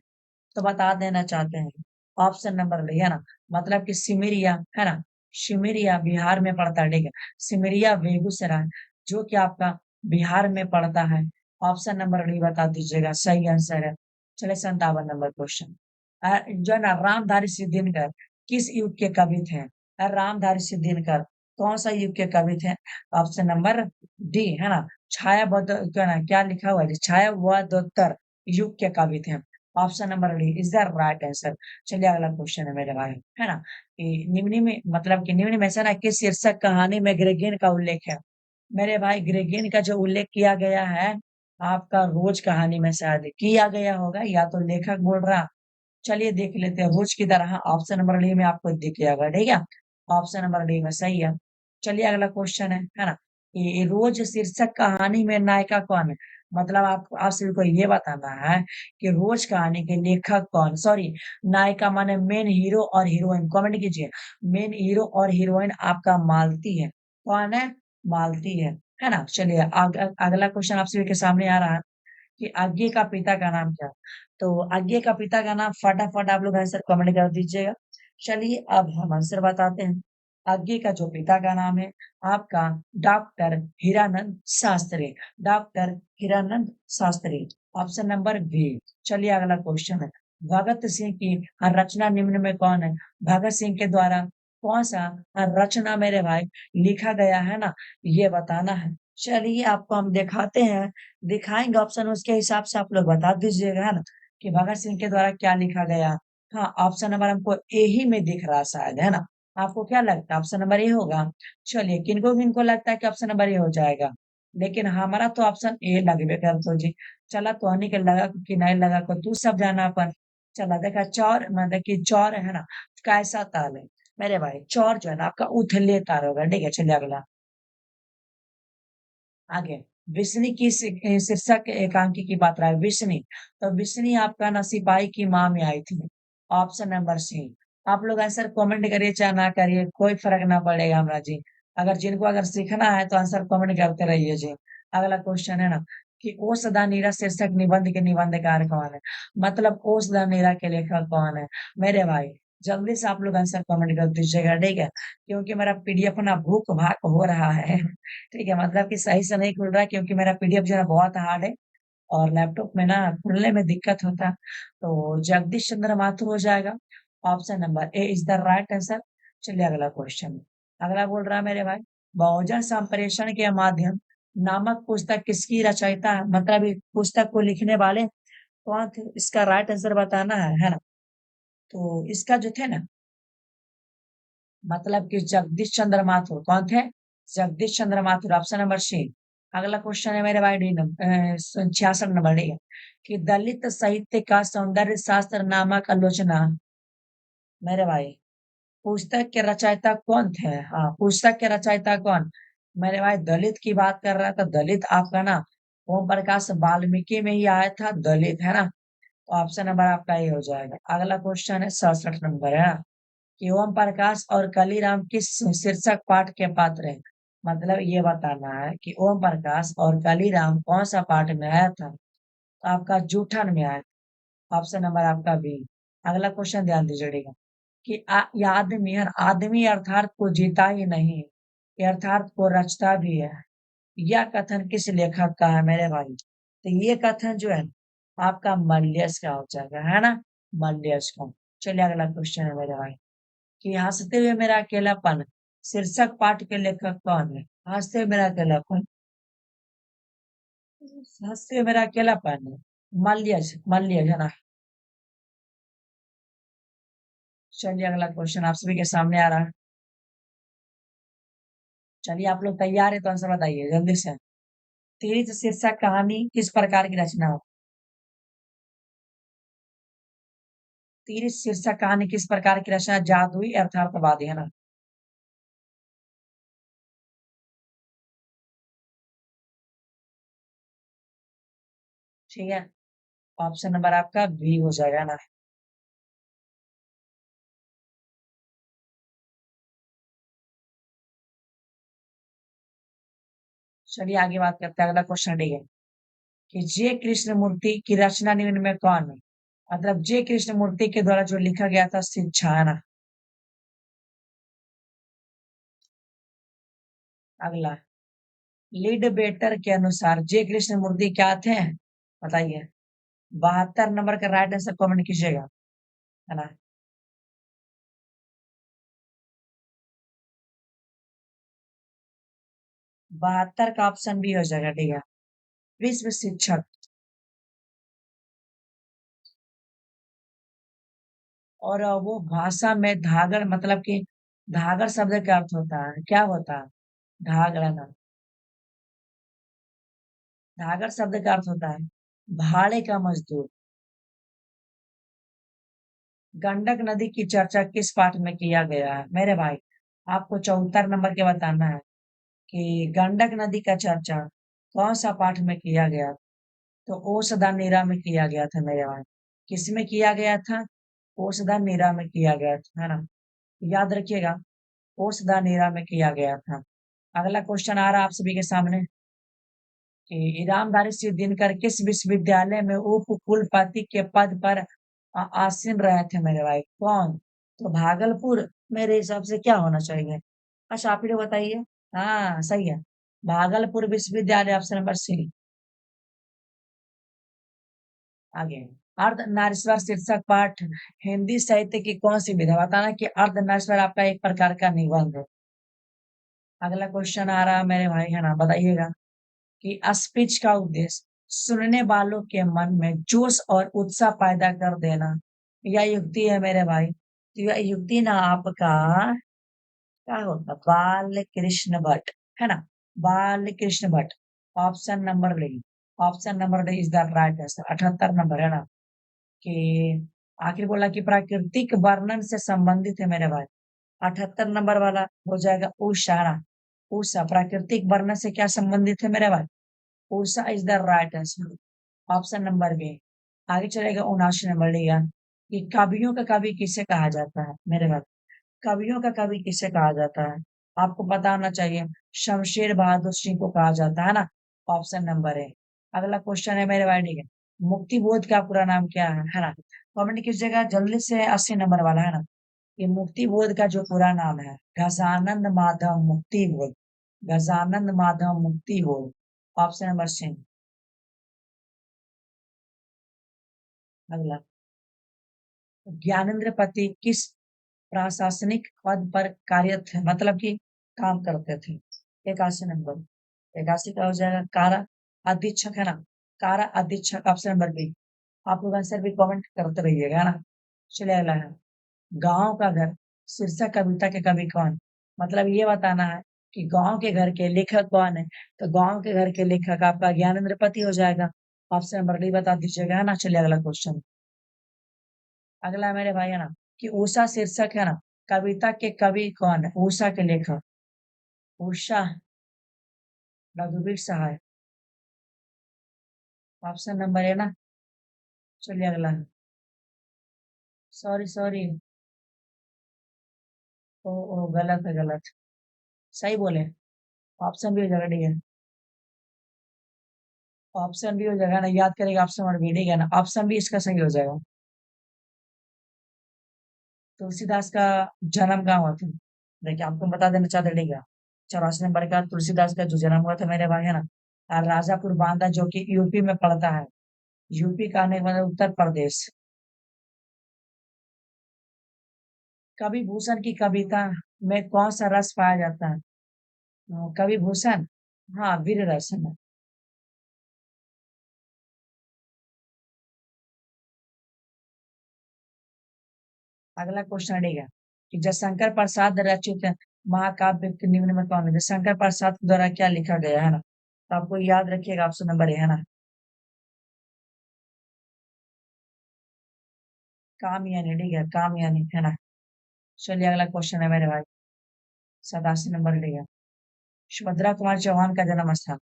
[SPEAKER 1] तो बता देना चाहते हैं, ऑप्शन नंबर डी, है ना, मतलब कि सिमरिया, है ना, सिमरिया बिहार में पड़ता है, ठीक है। सिमरिया बेगूसराय, जो कि आपका बिहार में पड़ता है। ऑप्शन नंबर डी बता दीजिएगा, सही आंसर है। चलिए 57 नंबर क्वेश्चन, जो है ना, रामधारी सिंह दिनकर किस युग के कवि थे? रामधारी सिंह दिनकर कौन सा युग के कवि थे? ऑप्शन नंबर डी, है ना, छाया क्या ना, क्या लिखा हुआ है, छाया वदोत्तर युग के कवि थे। Option number D is the right answer. चलिए अगला क्वेश्चन है मेरे भाई, है ना, कि निम्न में, मतलब कि निम्न में से ना किस शीर्षक कहानी में ग्रेगेन का उल्लेख है? मेरे भाई ग्रेगेन का जो उल्लेख किया गया है, आपका रोज कहानी में शायद किया गया होगा, या तो लेखक बोल रहा। चलिए देख लेते हैं, रोज की तरह ऑप्शन नंबर डी में आपको दिख जाएगा, ठीक है। ऑप्शन नंबर डी में सही है। चलिए अगला क्वेश्चन है ना, ये रोज शीर्षक कहानी में नायिका कौन है? मतलब आप सभी को ये बताना है कि रोज कहानी के लेखक कौन, सॉरी, नायिका माने मेन हीरो और हीरोइन, कमेंट कीजिए। मेन हीरो और हीरोइन आपका मालती है, कौन है? मालती है ना। चलिए अगला क्वेश्चन आप सभी के सामने आ रहा है कि आज्ञे का पिता का नाम क्या है? तो आज्ञे का पिता का नाम फटाफट आप लोग आंसर कमेंट कर दीजिएगा। चलिए अब हम आंसर बताते हैं। आज्ञे का जो पिता का नाम है आपका doctor Hiranand Shastri, doctor Hiranand Shastri, option number B. चलिए अगला क्वेश्चन है, भगत सिंह की रचना निम्न में कौन है? भगत सिंह के द्वारा कौन सा रचना मेरे भाई लिखा गया है ना, ये बताना है। चलिए आपको हम दिखाते हैं, दिखाएँगे ऑप्शन, उसके हिसाब से आप लोग बता दीजिएगा, है ना, कि भगत सिंह के द्वारा क्या लिखा गया। हाँ, ऑप्शन नंबर हमको ए ही में दिख रहा है शायद, है ना? आपको क्या लगता है ऑप्शन नंबर ए होगा? चलिए किनको-किनको लगता है कि ऑप्शन नंबर ए हो जाएगा? लेकिन हमारा तो ऑप्शन ए लगबे करतो जी। चला तोहनी के लगा कि नहीं लगा को तू सब जाना अपन। चला देखा चौर, मतलब कि चौर है ना, कैसा ताल है? मेरे भाई चौर जो है ना आपका उथले ताल होगा, ठीक है? चलिए अगला। आगे विष्णु की शीर्षक एकांकी की मात्रा है विष्णु। तो विष्णु आपका ना सिपाही की माँ में आई थी। Option number C. आप लोग आंसर कमेंट करिए चाहे ना करिए, कोई फर्क ना पड़ेगा हमरा जी। अगर जिनको अगर सीखना है तो आंसर कमेंट करते रहिए जी। अगला क्वेश्चन है ना, कि ओस द नीरा शीर्षक निबंध के निबंधकार कौन है? मतलब ओस द नीरा के लेखक कौन है? मेरे भाई जल्दी से आप लोग आंसर कमेंट कर दीजिएगा, ठीक है, क्योंकि मेरा पीडीएफ ना भूख भाग हो रहा है। ठीक है, मतलब कि सही से नहीं खुल रहा है क्योंकि मेरा पीडीएफ जो है बहुत हार्ड है, और लैपटॉप में ना खुलने में दिक्कत होता है। तो जगदीश चंद्र माथुर हो जाएगा। Option number A is the right answer. चलिए अगला क्वेश्चन, अगला बोल रहा है मेरे भाई, बहुजन संप्रेषण के माध्यम नामक पुस्तक किसकी रचयिता है? मतलब इस पुस्तक को लिखने वाले कौन थे? इसका राइट आंसर बताना है ना। तो इसका जो थे ना, मतलब कि जगदीश चंद्र माथुर कौन थे? जगदीश चंद्र माथुर, ऑप्शन नंबर सी। अगला क्वेश्चन है मेरे भाई 66 नंबर, ठीक है, कि दलित साहित्य का सौंदर्य शास्त्र नामक आलोचना, मेरे भाई पुस्तक के रचयिता कौन थे? हाँ, पुस्तक के रचयिता कौन? मेरे भाई दलित की बात कर रहा था, दलित आपका ना ओम प्रकाश वाल्मीकि में ही आया था दलित, है ना। तो ऑप्शन नंबर आपका ये हो जाएगा। अगला क्वेश्चन है 67 नंबर, है ना, कि ओम प्रकाश और कलीराम किस शीर्षक पाठ के पात्र हैं। मतलब ये बताना है कि ओम प्रकाश और कलीराम कौन सा पाठ में आया था। तो आपका जूठन में आया था। ऑप्शन नंबर आपका बी। अगला क्वेश्चन ध्यान दीजिएगा कि ये आदमी अर्थात को जीता ही नहीं, ये अर्थात को रचता भी है। यह कथन किस लेखक का है मेरे भाई। तो ये कथन जो है आपका मल्यस का हो जाएगा, है ना, मल्यस का। चलिए अगला क्वेश्चन है मेरे भाई कि हंसते हुए मेरा अकेलापन शीर्षक पाठ के लेखक कौन है। हंसते हुए मेरा अकेलापन, हंसते हुए मेरा अकेलापन है मल्यस, मल्यस है ना। चलिए अगला क्वेश्चन आप सभी के सामने आ रहा है। चलिए आप लोग तैयार है तो आंसर बताइए जल्दी से। तीर्थ शीर्षक कहानी किस प्रकार की रचना हो। तीर्थ शीर्षक कहानी किस प्रकार की रचना, जादुई अर्थार्थवादी, है ना। ठीक है, ऑप्शन नंबर आपका बी हो जाएगा ना। चलिए आगे बात करते हैं, अगला क्वेश्चन ठीक है कि जे कृष्ण मूर्ति की रचना निम्न में कौन है। मतलब जे कृष्ण मूर्ति के द्वारा जो लिखा गया था शिक्षा, है ना। अगला लीड बेटर के अनुसार जे कृष्ण मूर्ति क्या थे, बताइए। 72 नंबर का राइट आंसर कमेंट कीजिएगा, है ना। 72 का ऑप्शन भी हो जाएगा, ठीक है। विश्व शिक्षक। और वो भाषा में धागड़, मतलब कि धागड़ शब्द का अर्थ होता है, क्या होता है, धागड़ ना। धागड़ शब्द का अर्थ होता है भाड़े का मजदूर। गंडक नदी की चर्चा किस पाठ में किया गया है मेरे भाई। आपको 74 नंबर के बताना है कि गंडक नदी का चर्चा कौन सा पाठ में किया गया। तो ओसदा नीरा में किया गया था मेरे भाई। किसमें किया गया था, ओसदा नीरा में किया गया था, है ना। याद रखिएगा, ओसदा नीरा में किया गया था। अगला क्वेश्चन आ रहा है आप सभी के सामने कि ईरानदारी से दिनकर किस विश्वविद्यालय में उप कुलपति के पद पर आसीन रहे थे मेरे भाई, कौन। तो भागलपुर मेरे हिसाब से क्या होना चाहिए। अच्छा आप ही लोग बताइए। हाँ सही है, भागलपुर विश्वविद्यालय, ऑप्शन नंबर सी। आगे अर्ध नारीश्वर शीर्षक पाठ हिंदी साहित्य की कौन सी विधा, बताना कि अर्ध नारीश्वर आपका एक प्रकार का निबंध है। अगला क्वेश्चन आ रहा है मेरे भाई, है ना, बताइएगा कि स्पीच का उद्देश्य सुनने वालों के मन में जोश और उत्साह पैदा कर देना। यह युक्ति है मेरे भाई। तो यह युक्ति ना आपका क्या होता, बाल कृष्ण भट्ट, है ना, बाल Krishna Bhatt. Option number D, option number D is the right answer. 78 number, है ना। कि आखिर बोला कि प्राकृतिक वर्णन से संबंधित है मेरे भाई। 78 नंबर वाला हो जाएगा उषा, है ना। उषा प्राकृतिक वर्णन से क्या संबंधित है मेरे भाई, Usha is the right answer. Option number B. आगे चलेगा 79 नंबर लिया कि कवियों का कवि किसे कहा जाता है मेरे भाई। कवियों का कवि किसे कहा जाता है, आपको पता होना चाहिए। शमशेर बहादुर सिंह को कहा जाता है ना। ऑप्शन नंबर है। अगला क्वेश्चन है मेरे भाई, ठीक है। मुक्ति बोध का पूरा नाम क्या है ना। कमेंट कीजिएगा जल्दी से, 80 नंबर वाला, है ना। ये मुक्ति बोध का जो पूरा नाम है गजानंद माधव मुक्ति बोध, Gajanand Madhav Muktibodh. Option number C. अगला ज्ञानेंद्र पति किस प्रशासनिक पद पर कार्यरत थे, मतलब कि काम करते थे। 81 नंबर, 81 का हो जाएगा कारा अधीक्षक, है ना। कारा अधीक्षक, ऑप्शन नंबर बी। आप लोग आंसर भी कमेंट करते रहिएगा, है ना। चलिए अगला है गांव का घर शीर्षक कविता के कवि कौन। मतलब ये बताना है कि गांव के घर के लेखक कौन है। तो गांव के घर के लेखक आपका ज्ञानेंद्र पति हो जाएगा। ऑप्शन नंबर डी बता दीजिएगा, है ना। चलिए अगला क्वेश्चन। अगला मेरे भाई, है ना, कि उषा शीर्षक, है ना, कविता के कवि कौन है, उषा के लेखक। उषा रघुवीर सहाय, ऑप्शन नंबर है ना। चलिए अगला, सॉरी सॉरी, ओ गलत है, गलत। सही बोले। ऑप्शन भी हो जाएगा, ठीक है। ऑप्शन भी हो जाएगा ना, याद करेगा ऑप्शन और भी, ठीक है ना। ऑप्शन भी इसका सही हो जाएगा। तुलसीदास का जन्म कहाँ हुआ था? देखिए, आपको बता देना चाहते, ठीक है। 84 नंबर का तुलसीदास का जो जन्म हुआ था मेरे भाई, है ना, राजापुर बांदा, जो कि यूपी में पड़ता है। यूपी का आने के मतलब उत्तर प्रदेश। कवि भूषण की कविता में कौन सा रस पाया जाता है? कवि भूषण। हाँ, वीर रस है ना। अगला क्वेश्चन, ठीक है, कि जब शंकर प्रसाद रचित महाकाव्य के निम्न में कौन है? जब शंकर प्रसाद के द्वारा क्या लिखा गया है ना, तो आपको याद रखिएगा, ऑप्शन नंबर ए है ना, कामयानी, ठीक है, कामयानी है ना। चलिए, अगला क्वेश्चन है मेरे भाई। 87 नंबर, ठीक है। सुभद्रा कुमार चौहान का जन्म स्थान।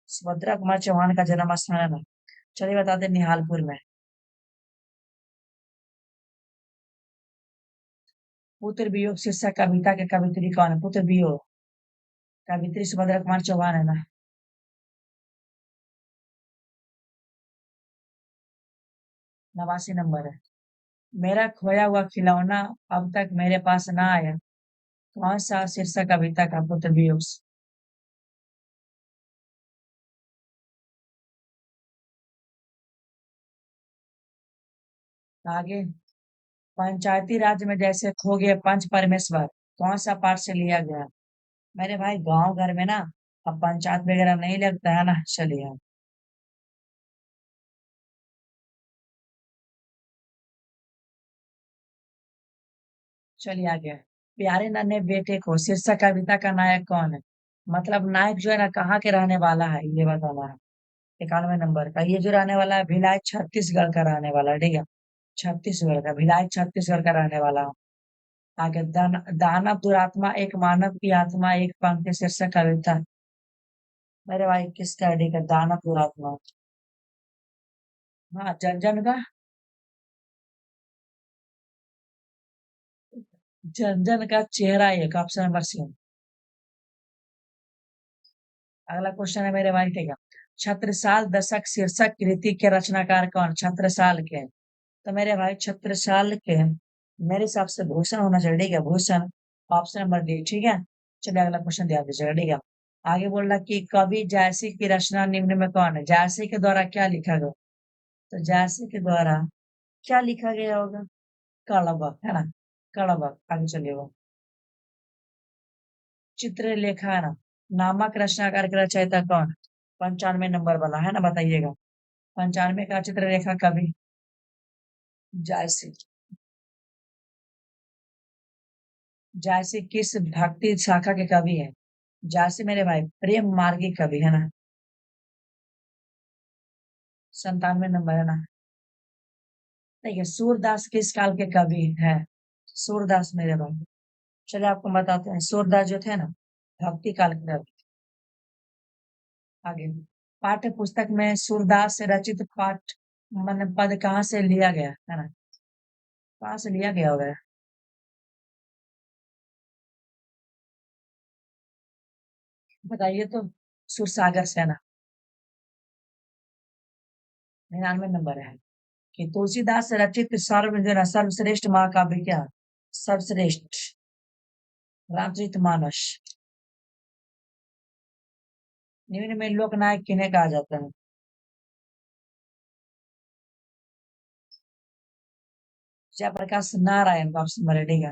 [SPEAKER 1] सुभद्रा कुमार चौहान का जन्म स्थान है ना, चलिए बता दें, निहालपुर में। पुत्र वियोग शीर्षक कविता के कवित्री कौन है? पुत्र वियोग कवित्री सुभद्रा कुमार चौहान है ना। 89 नंबर है। मेरा खोया हुआ खिलौना अब तक मेरे पास ना आया, कौन सा शीर्षक कविता का पुत्र वियोग? आगे, पंचायती राज में जैसे खो गए पंच परमेश्वर, कौन सा पाठ से लिया गया? मेरे भाई, गांव घर में ना अब पंचायत वगैरह नहीं लगता है ना। चलिए, चलिए आगे। प्यारे नन्हे बेटे को शीर्षक कविता का नायक कौन है? मतलब नायक जो है ना, कहाँ के रहने वाला है, ये बताना है। 91 नंबर का, ये जो रहने वाला है भिलाई छत्तीसगढ़ का रहने वाला है, ठीक है। छत्तीसगढ़ का, भिलाई छत्तीसगढ़ का रहने वाला हूँ। आगे, दानव दुरात्मा एक मानव की आत्मा एक पंक्ति शीर्षक कविता। मेरे भाई, किसका है? ठीक है, दानव दुरात्मा। हाँ, जन जन का। जन जन का चेहरा एक, ऑप्शन नंबर सी। अगला क्वेश्चन है मेरे भाई, ठीक है। छत्रसाल दशक शीर्षक कृति के रचनाकार कौन? छत्रसाल के। तो मेरे भाई, छत्रसाल के मेरे हिसाब से भूषण होना चाहिए, ठीक है, भूषण। ऑप्शन नंबर डी, ठीक है। चलिए, अगला क्वेश्चन ध्यान दीजिएगा, ठीक है। आगे बोल रहा कि कवि जायसी की रचना निम्न में कौन है? जायसी के द्वारा क्या लिखा गया? तो जायसी के द्वारा क्या लिखा गया होगा? कड़बक है ना। कड़बक। आगे चलिए, वो चित्रलेखा है ना, नामक रचनाकार के रचयिता कौन? 95 नंबर वाला है ना, बताइएगा। 95 का चित्रलेखा कवि जायसी। जायसी किस भक्ति शाखा के कवि है? जायसी मेरे भाई प्रेम मार्गी कवि है ना। 97 नंबर है ना। देखिए, सूरदास किस काल के कवि है? सूरदास मेरे भाई, चलिए आपको बताते हैं, सूरदास जो थे ना, भक्ति काल के कवि। आगे, पाठ्य पुस्तक में सूरदास से रचित पाठ मन पद कहाँ से लिया गया है ना? कहाँ से लिया गया होगा? बताइए तो। सुरसागर से है ना। 99 नंबर है, कि तुलसीदास से रचित सर्व जो है ना, सर्वश्रेष्ठ महाकाव्य क्या? सर्वश्रेष्ठ रामचरितमानस। निम्न में लोकनायक किन्हें कहा जाता है? जयप्रकाश नारायण का, ऑप्शन नंबर डी का।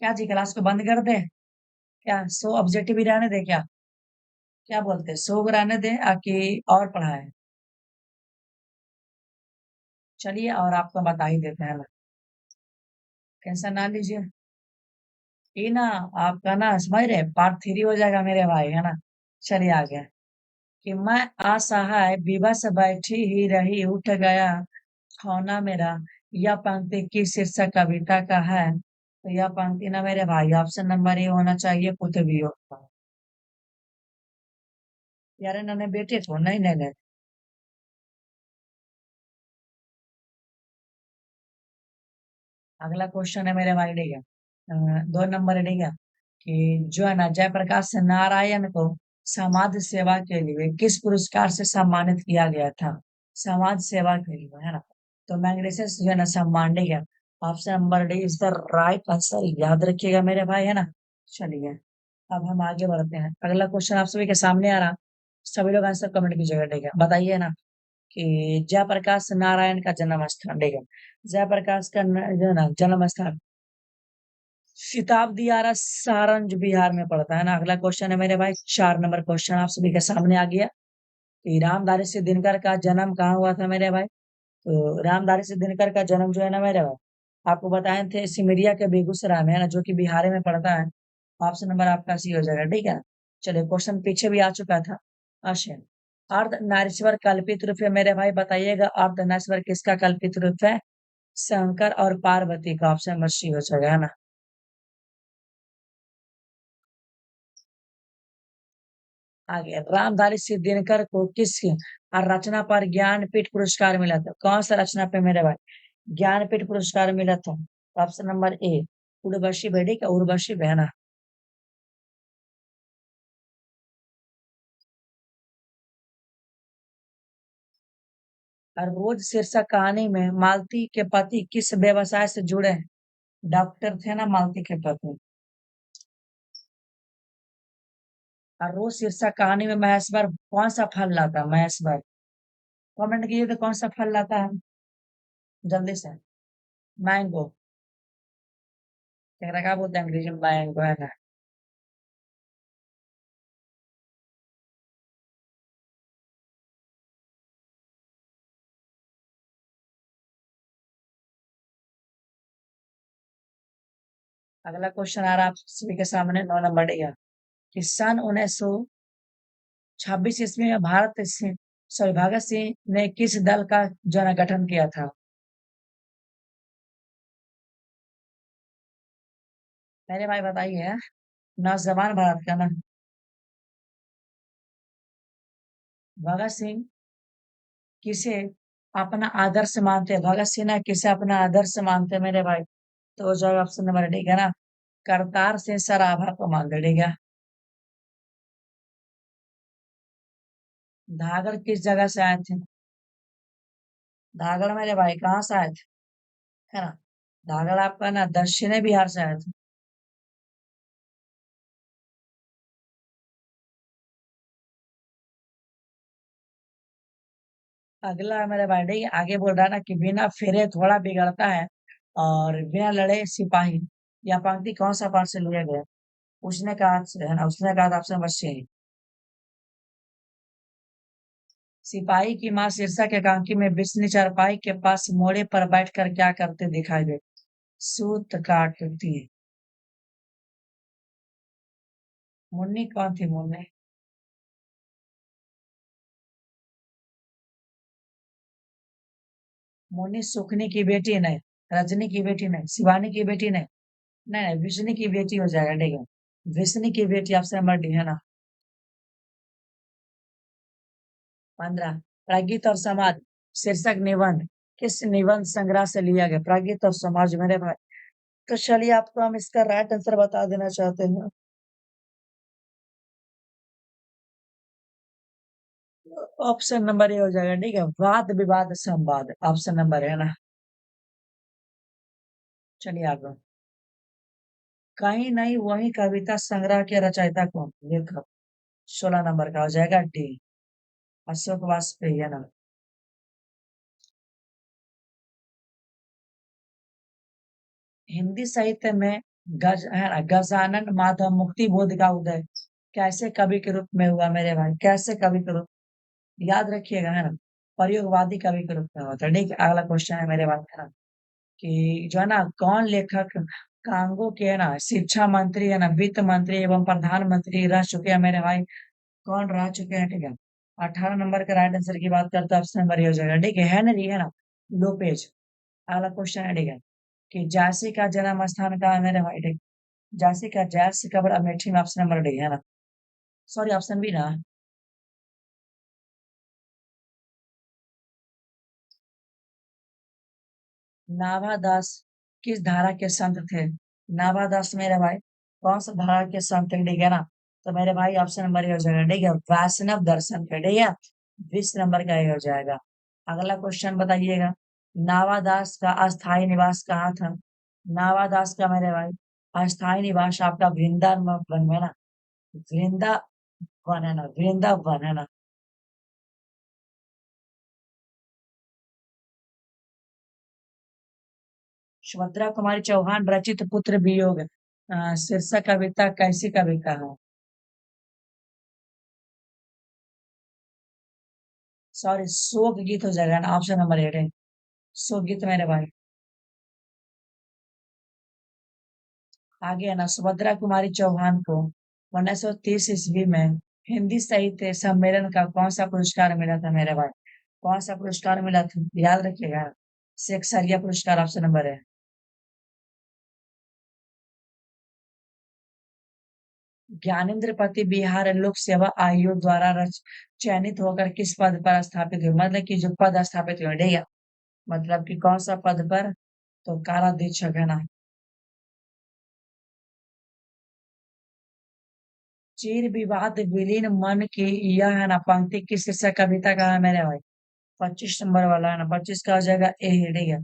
[SPEAKER 1] क्या जी, क्लास को बंद कर दे? क्या सो ऑब्जेक्टिव ही रहने दे क्या? क्या बोलते हैं, सो रहने दे आकि और पढ़ाए? चलिए, और आपको बता ही देते हैं ना, टेंशन ना लीजिए। ये ना, आपका ना समझ रहे, पार्ट 3 हो जाएगा मेरे भाई, है ना। चलिए आगे, कि मैं असहाय विवश बैठी ही रही उठ गया खौना मेरा, यह पंक्ति किस शीर्षक कविता का है? तो यह पंक्ति ना मेरे भाई, ऑप्शन नंबर ए होना चाहिए, पृथ्वी का। यार, इन्होंने बेटे को नहीं, नहीं, नहीं। अगला क्वेश्चन है मेरे भाई, ठीक है, 2 नंबर है, ठीक है, कि जो है ना जयप्रकाश नारायण को समाज सेवा के लिए किस पुरस्कार से सम्मानित किया गया था? समाज सेवा के लिए, है ना। तो मैग्सेसे जो है ना सम्मान, ठीक है। Option number D is the right answer, याद रखिएगा मेरे भाई, है ना। चलिए, अब हम आगे बढ़ते हैं। अगला क्वेश्चन आप सभी के सामने आ रहा, सभी लोग आंसर कमेंट कीजिएगा, ठीक है। बताइए ना कि जयप्रकाश नारायण का जन्म स्थान, ठीक है, जयप्रकाश का जो है ना जन्म स्थान शताब्दी आरा सारंग बिहार में पड़ता है ना। अगला क्वेश्चन है मेरे भाई, 4 नंबर क्वेश्चन आप सभी के सामने आ गया कि रामधारी सिंह दिनकर का जन्म कहाँ हुआ था मेरे भाई? तो रामधारी सिंह दिनकर का जन्म जो है ना मेरे भाई, आपको बताए थे सिमरिया के बेगूसराय में, है ना, जो कि बिहार में पड़ता है। ऑप्शन नंबर आपका सी हो जाएगा, ठीक है। चलिए, क्वेश्चन पीछे भी आ चुका था। अच्छा, अर्धनारीश्वर कल्पित रूप है मेरे भाई, बताइएगा अर्धनारीश्वर किसका कल्पित रूप है? शंकर और पार्वती का। ऑप्शन नंबर सी हो जाएगा, है ना। आगे, रामधारी सिंह दिनकर को किस रचना पर ज्ञानपीठ पुरस्कार मिला था? कौन सा रचना पे मेरे भाई ज्ञानपीठ पुरस्कार मिला था? ऑप्शन नंबर ए उर्वशी बेटी का, उर्वशी बहना। और रोज शीर्षक कहानी में मालती के पति किस व्यवसाय से जुड़े हैं? डॉक्टर थे ना मालती के पति। और रोज शीर्षक कहानी में महेश्वर कौन सा फल लाता है? महेश्वर, कमेंट कीजिए तो कौन सा फल लाता है जल्दी से। मैंगो, क्या बोलते हैं अंग्रेजी में? मैंगो, है ना। अगला क्वेश्चन आ रहा है आप सभी के सामने, 9 नंबर का, कि सन 1926 ईस्वी में भारत सिंह सॉरी भगत सिंह ने किस दल का जो है ना गठन किया था? मेरे भाई बताइए, नौजवान भारत का ना। भगत सिंह किसे अपना आदर्श मानते हैं? भगत सिंह ना किसे अपना आदर्श मानते हैं मेरे भाई? तो जवाब ऑप्शन नंबर, ठीक है ना, करतार सिंह सराभा को मानते, ठीक है। धागड़ किस जगह से आए थे? धागड़ मेरे भाई कहाँ से आए थे, है ना। धागड़ आपका ना दक्षिणी बिहार से आए थे। अगला मेरे भाई, ठीक है, आगे बोल रहा है ना कि बिना फेरे थोड़ा बिगड़ता है और बिना लड़े सिपाही, या पंक्ति कौन सा पाठ से लिया गया? उसने कहा है ना, उसने कहा था ऑप्शन नंबर सी, सिपाही की माँ शीर्षक एकांकी में बिस्नी चारपाई के पास मोड़े पर बैठकर क्या करते दिखाई दे? सूत काटती। मुन्नी कौन थी मुन्नी? मुन्नी सुखनी की बेटी नहीं, रजनी की बेटी नहीं, शिवानी की बेटी नहीं, नहीं नहीं, विष्णु की बेटी हो जाएगा, ठीक है। विष्णु की बेटी ऑप्शन नंबर डी, है ना। 15, प्रागीत और समाज शीर्षक निबंध किस निबंध संग्रह से लिया गया? प्रागीत और समाज मेरे भाई। तो चलिए, आपको हम इसका राइट आंसर बता देना चाहते हैं। ऑप्शन नंबर ए हो जाएगा, ठीक है, वाद विवाद संवाद। ऑप्शन नंबर है ना। चलिए आगे, कहीं नहीं वही कविता संग्रह के रचयिता कौन? लेखक। 16 नंबर का हो जाएगा डी, अशोक वाजपेयी, है ना। हिंदी साहित्य में गज है ना गजानन माधव मुक्ति बोध का उदय कैसे कवि के रूप में हुआ मेरे भाई? कैसे कवि के रूप, याद रखिएगा, है ना, प्रयोगवादी कवि के रूप में होता है, ठीक है। अगला क्वेश्चन है मेरे पास, है ना, कि जो है ना कौन लेखक कांगो के, है ना, शिक्षा मंत्री, है ना, वित्त मंत्री एवं प्रधानमंत्री रह चुके हैं मेरे भाई? कौन रह चुके हैं, ठीक है। 18 नंबर का राइट आंसर की बात करते हैं, ऑप्शन नंबर ये हो जाएगा, ठीक है, हेनरी, है ना, लोपेज। अगला क्वेश्चन है, ठीक है, कि झांसी का जन्म स्थान कहाँ है मेरे भाई? ठीक, झांसी का जैस कब्र अमेठी में। ऑप्शन नंबर डी, है ना। सॉरी, ऑप्शन बी ना। नाभा दास, किस धारा के संत थे? नावादास मेरे भाई कौन सा धारा के संत थे, ठीक है ना? तो मेरे भाई ऑप्शन नंबर ये हो जाएगा, ठीक है, वैष्णव दर्शन के, ठीक है, 20 नंबर का ये हो जाएगा। अगला क्वेश्चन बताइएगा, नावादास का अस्थायी निवास कहाँ था? नावादास का मेरे भाई अस्थायी निवास आपका वृंदावन में ना, वृंदावन है ना, वृंदावन है ना। सुभद्रा कुमारी चौहान रचित पुत्र वियोग शीर्षक कविता कैसी कविता है? सॉरी, शोक गीत हो जाएगा ना, ऑप्शन नंबर 8 है शोक गीत मेरे भाई। आगे है ना, सुभद्रा कुमारी चौहान को 1930 ईस्वी में हिंदी साहित्य सम्मेलन का कौन सा पुरस्कार मिला था मेरे भाई? कौन सा पुरस्कार मिला था, याद रखिएगा। शेक्सपियर पुरस्कार ऑप्शन नंबर है। ज्ञानेंद्र पति बिहार लोक सेवा आयोग द्वारा चयनित होकर किस पद पर स्थापित हुए, मतलब कि जो पद स्थापित हुए, ठीक है, मतलब कि कौन सा पद पर? तो काराधीक्षक है ना। चीर विवाद विलीन मन की, यह है ना पंक्ति किस शीर्षक कविता का है मेरे भाई? 25 नंबर वाला है ना, 25 का हो जाएगा ए, ठीक है।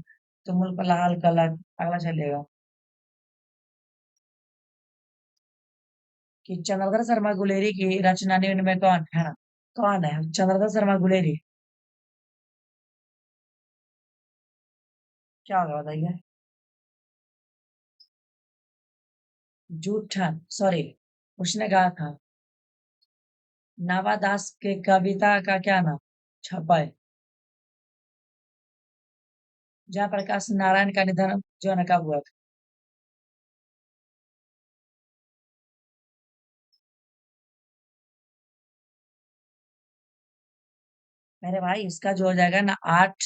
[SPEAKER 1] तुमुल पलाहल कलक, अगला चलेगा कि चंद्रधर शर्मा गुलेरी की रचना निम्न में कौन है ना, कौन है चंद्रधर शर्मा गुलेरी? क्या होगा बताइए? जूठन, सॉरी, उसने कहा था नावादास के कविता का क्या नाम छपा है? जयप्रकाश नारायण का निधन जो है ना कब हुआ था? मेरे भाई इसका जो हो जाएगा ना, 8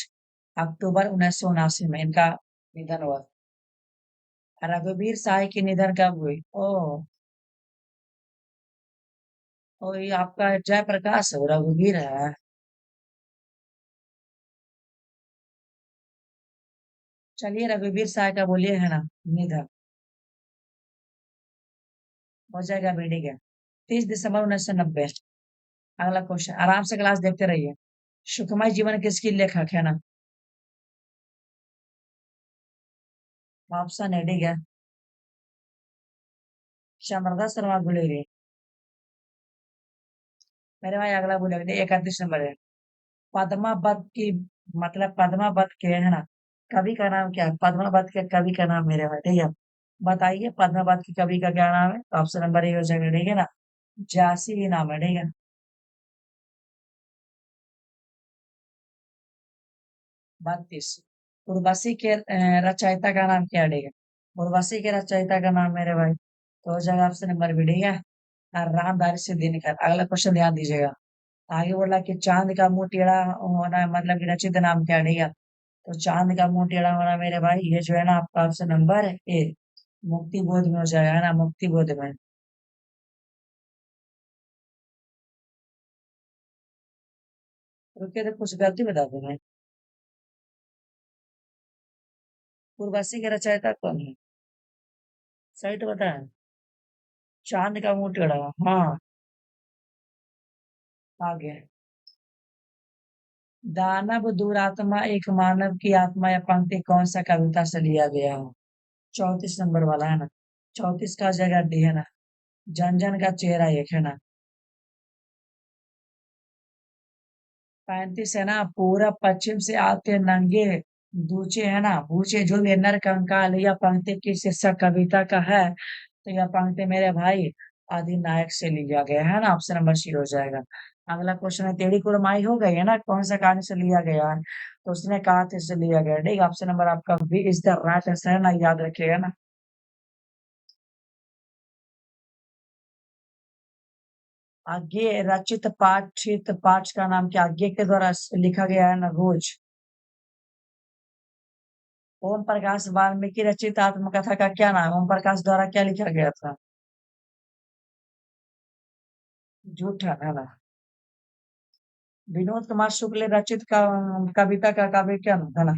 [SPEAKER 1] अक्टूबर 1979 में इनका निधन हुआ। रघुवीर साय के निधन कब हुई? ओ, ओ ये आपका जयप्रकाश रघुवीर है। चलिए रघुवीर साय का बोलिए है ना निधन, हो जाएगा भी, ठीक है, 30 दिसंबर 1990। अगला क्वेश्चन, आराम से क्लास देखते रहिए। सुखमय जीवन किसकी लेखक है ना? ऑप्शन है, ठीक है, श्यामप्रसाद शर्मा गुलेरी। मेरे भाई अगला बोलेंगे 31 नंबर है, पद्मावत की, मतलब पद्मावत के है ना कवि का नाम क्या है? पद्मावत के कवि का नाम मेरे भाई, ठीक है, बताइए पद्मावत की कवि का क्या नाम है? ऑप्शन नंबर ए हो जाएगा, ठीक है ना, झांसी ही नाम है, ठीक है। 32, उर्वशी के रचयिता का नाम क्या है, ठीक है, उर्वशी के रचयिता का नाम मेरे भाई तो हो जाएगा ऑप्शन नंबर बी, ठीक है, और रामधारी सिद्धि दिनकर। अगला क्वेश्चन ध्यान दीजिएगा, आगे बोला कि चांद का मुंह टेढ़ा होना मतलब कि रचित नाम क्या है, ठीक है, तो चांद का मुंह टेढ़ा होना मेरे भाई ये जो है ना आपका ऑप्शन नंबर ए, मुक्ति बोध में हो जाएगा, है ना, मुक्ति बोध में। रुकिए तो कुछ गलती बता देंगे, उर्वशी के रचयिता कौन है? सही तो बताया, चांद का मुंह टेढ़ा, हाँ। आगे, दानव दुरात्मा एक मानव की आत्मा या पंक्ति कौन सा कविता से लिया गया हो? 34 नंबर वाला है ना, 34 का जगह डी है ना, जन जन का चेहरा एक है ना। 35 है ना, पूरब पश्चिम से आते नंगे बूचे है ना, बूचे जो भी नर कंकाल, या पंक्ति की शीर्षक कविता का है, तो यह पंक्ति मेरे भाई अधिनायक से लिया गया है ना, ऑप्शन नंबर सी हो जाएगा। अगला क्वेश्चन है, तेरी कुड़माई हो गई है ना, कौन सा कहानी से लिया गया है? तो उसने कहा था इससे लिया गया, ठीक है, ऑप्शन नंबर आपका B is the right answer है ना, याद रखिएगा ना। आगे रचित पाठित पाठ का नाम क्या आज्ञे के द्वारा लिखा गया है ना, रोज। ओम प्रकाश वाल्मीकि रचित आत्मकथा का क्या नाम है? ओम प्रकाश द्वारा क्या लिखा गया था? झूठा है ना। विनोद कुमार शुक्ल रचित का कविता का काव्य क्या नाम है ना?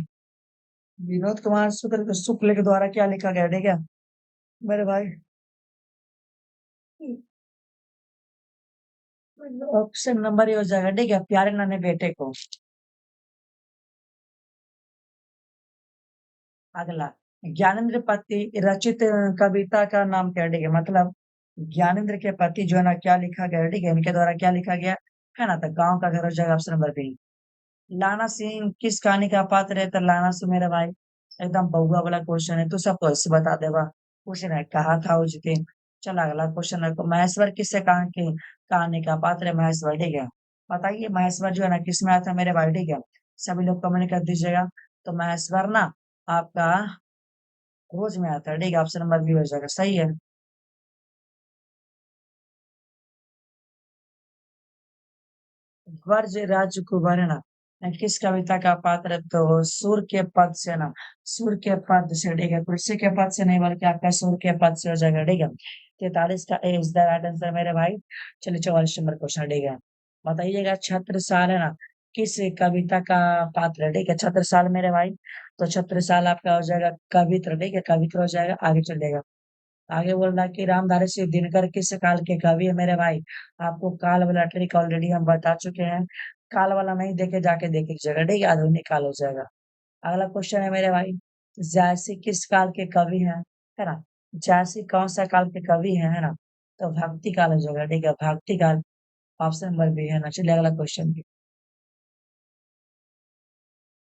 [SPEAKER 1] विनोद कुमार शुक्ल के द्वारा क्या लिखा गया, ठीक है मेरे भाई। ऑप्शन नंबर ये हो जाएगा, ठीक है, प्यारे नाने बेटे को। अगला, ज्ञानेंद्र पति रचित कविता का नाम क्या है, ठीक है, मतलब ज्ञानेंद्र के पति जो है ना, क्या लिखा गया है, ठीक है, इनके द्वारा क्या लिखा गया है ना, तो गांव का घर हो जाएगा ऑप्शन नंबर बी। लाना सिंह किस कहानी का पात्र है, तो लाना सिंह मेरे भाई एकदम बहुआ वाला क्वेश्चन है, तू सबको ऐसे बता देगा। क्वेश्चन है, कहा था उस दिन। चलो अगला क्वेश्चन है, महेश्वर किससे कहा कि कहानी का पात्र है, महेश्वर, ठीक है। बताइए महेश्वर जो है ना किस में आता है मेरे भाई, ठीक है। सभी लोग कमेंट कर दीजिएगा। तो महेश्वर ना आपका खोज में आता है, ठीक है, ऑप्शन नंबर बी हो जाएगा, सही है। वर्ज राज्य कुबरना किस कविता का पात्र है? तो सूर के पद से ना, सूर के पद से, ठीक है, कुर्सी के पद से नहीं बल्कि आपका सूर के पद से हो जाएगा, ठीक है। 43 का ए इज द राइट आंसर मेरे भाई। चलिए 44 नंबर क्वेश्चन, ठीक है। बताइएगा छत्रसाल है ना किस कविता का पात्र है, ठीक है, छत्रसाल मेरे भाई। तो छत्रसाल आपका हो जाएगा कवित्र, ठीक है, कवित्र हो जाएगा, आगे चलेगा। आगे बोल रहा है कि रामधारी सिंह दिनकर किस काल के कवि है मेरे भाई। आपको काल वाला ट्रिक ऑलरेडी हम बता चुके हैं। काल वाला नहीं देखे जाके देख लीजिएगा, ठीक है, आधुनिक काल हो जाएगा। अगला क्वेश्चन है मेरे भाई, जायसी किस काल के कवि हैं, है ना। जायसी कौन सा काल के कवि है ना। तो भक्ति काल हो जाएगा, ठीक है, भक्ति काल। ऑप्शन नंबर बी है ना। चलिए अगला क्वेश्चन भी।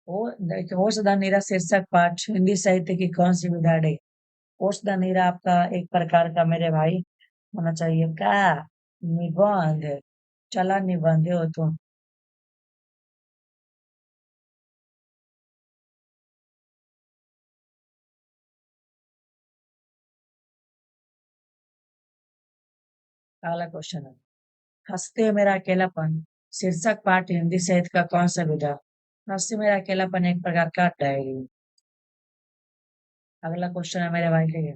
[SPEAKER 1] वो सदा नीरा शीर्षक पाठ हिंदी साहित्य की कौन सी विधा है। ओष्ठ नीरा आपका एक प्रकार का मेरे भाई होना चाहिए क्या, निबंध। चला निबंध हो तो। अगला क्वेश्चन है, हंसते हो मेरा अकेलापन शीर्षक पाठ हिंदी साहित्य का कौन सा विधा। हंसते मेरा अकेलापन एक प्रकार का डायरी। अगला क्वेश्चन है मेरे भाई के लिए,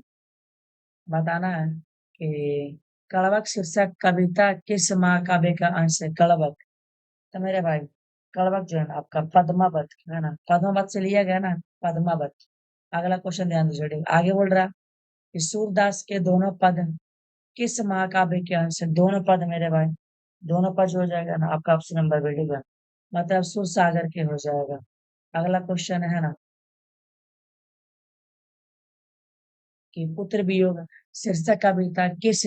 [SPEAKER 1] बताना है कि कड़वक शीर्षक कविता किस महाकाव्य का अंश है, कड़वक। तो मेरे भाई कड़वक जो है ना आपका पद्मावत है ना, पद्मावत से लिया गया ना, पद्मावत। अगला क्वेश्चन ध्यान दीजिए, आगे बोल रहा कि सूरदास के दोनों पद किस महाकाव्य के अंश है, दोनों पद मेरे भाई। दोनों पद जो हो जाएगा ना आपका ऑप्शन नंबर बी, ठीक है, मतलब सुर सागर के हो जाएगा। अगला क्वेश्चन है ना कि पुत्र वियोग शीर्षक कविता किस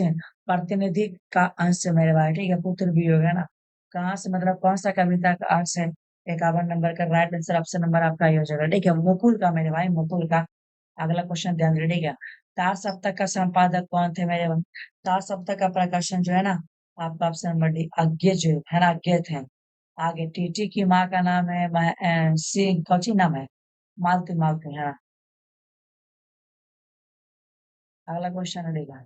[SPEAKER 1] प्रतिनिधि का अंश है मेरे भाई, ठीक है, पुत्र वियोग है ना, कहाँ से मतलब कौन सा कविता का अंश है। 51 नंबर का राइट आंसर ऑप्शन नंबर आपका ही हो जाएगा, ठीक है, मुकुल का मेरे भाई, मुकुल का। अगला क्वेश्चन ध्यान दीजिए, ठीक है। तार सप्तक का संपादक कौन थे मेरे भाई। तार सप्तक का प्रकाशन जो है ना आपका ऑप्शन नंबर डी अज्ञे जो है ना, अज्ञे थे। आगे टीटी की माँ का नाम है सिंह, कौची नाम है, मालती, मालती है ना। अगला क्वेश्चन है, देखा,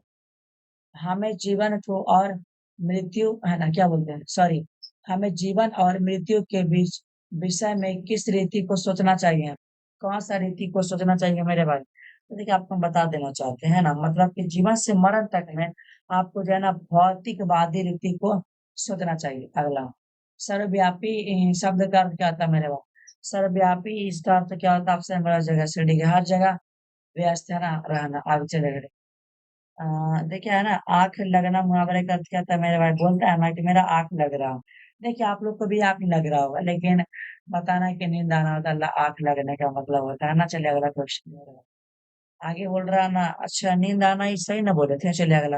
[SPEAKER 1] हमें जीवन को और मृत्यु है ना, क्या बोलते हैं, सॉरी, हमें जीवन और मृत्यु के बीच विषय में किस रीति को सोचना चाहिए। कौन सा रीति को सोचना चाहिए मेरे भाई। तो देखिए आपको हम बता देना चाहते हैं ना, मतलब कि जीवन से मरण तक में आपको जो है ना भौतिकवादी रीति को सोचना चाहिए। अगला, सर्वव्यापी शब्द का अर्थ क्या होता है मेरे भाई। सर्वव्यापी इसका अर्थ क्या होता है, आपसे बड़ा जगह से, ठीक है, हर जगह व्यस्त है ना, रहना। आगे चलेगा, अ, देखिए है ना, आंख लगना मुहावरे का अर्थ क्या था मेरे भाई, बोलता है ना कि मेरा आंख लग रहा हो। देखिए आप लोग को भी आंख लग रहा होगा, लेकिन बताना है कि नींद आना होता है, आंख लगने का मतलब होता है ना। चलिए अगला क्वेश्चन, आगे बोल रहा है ना, अच्छा नींद आना ही सही ना बोले थे। चलिए अगला,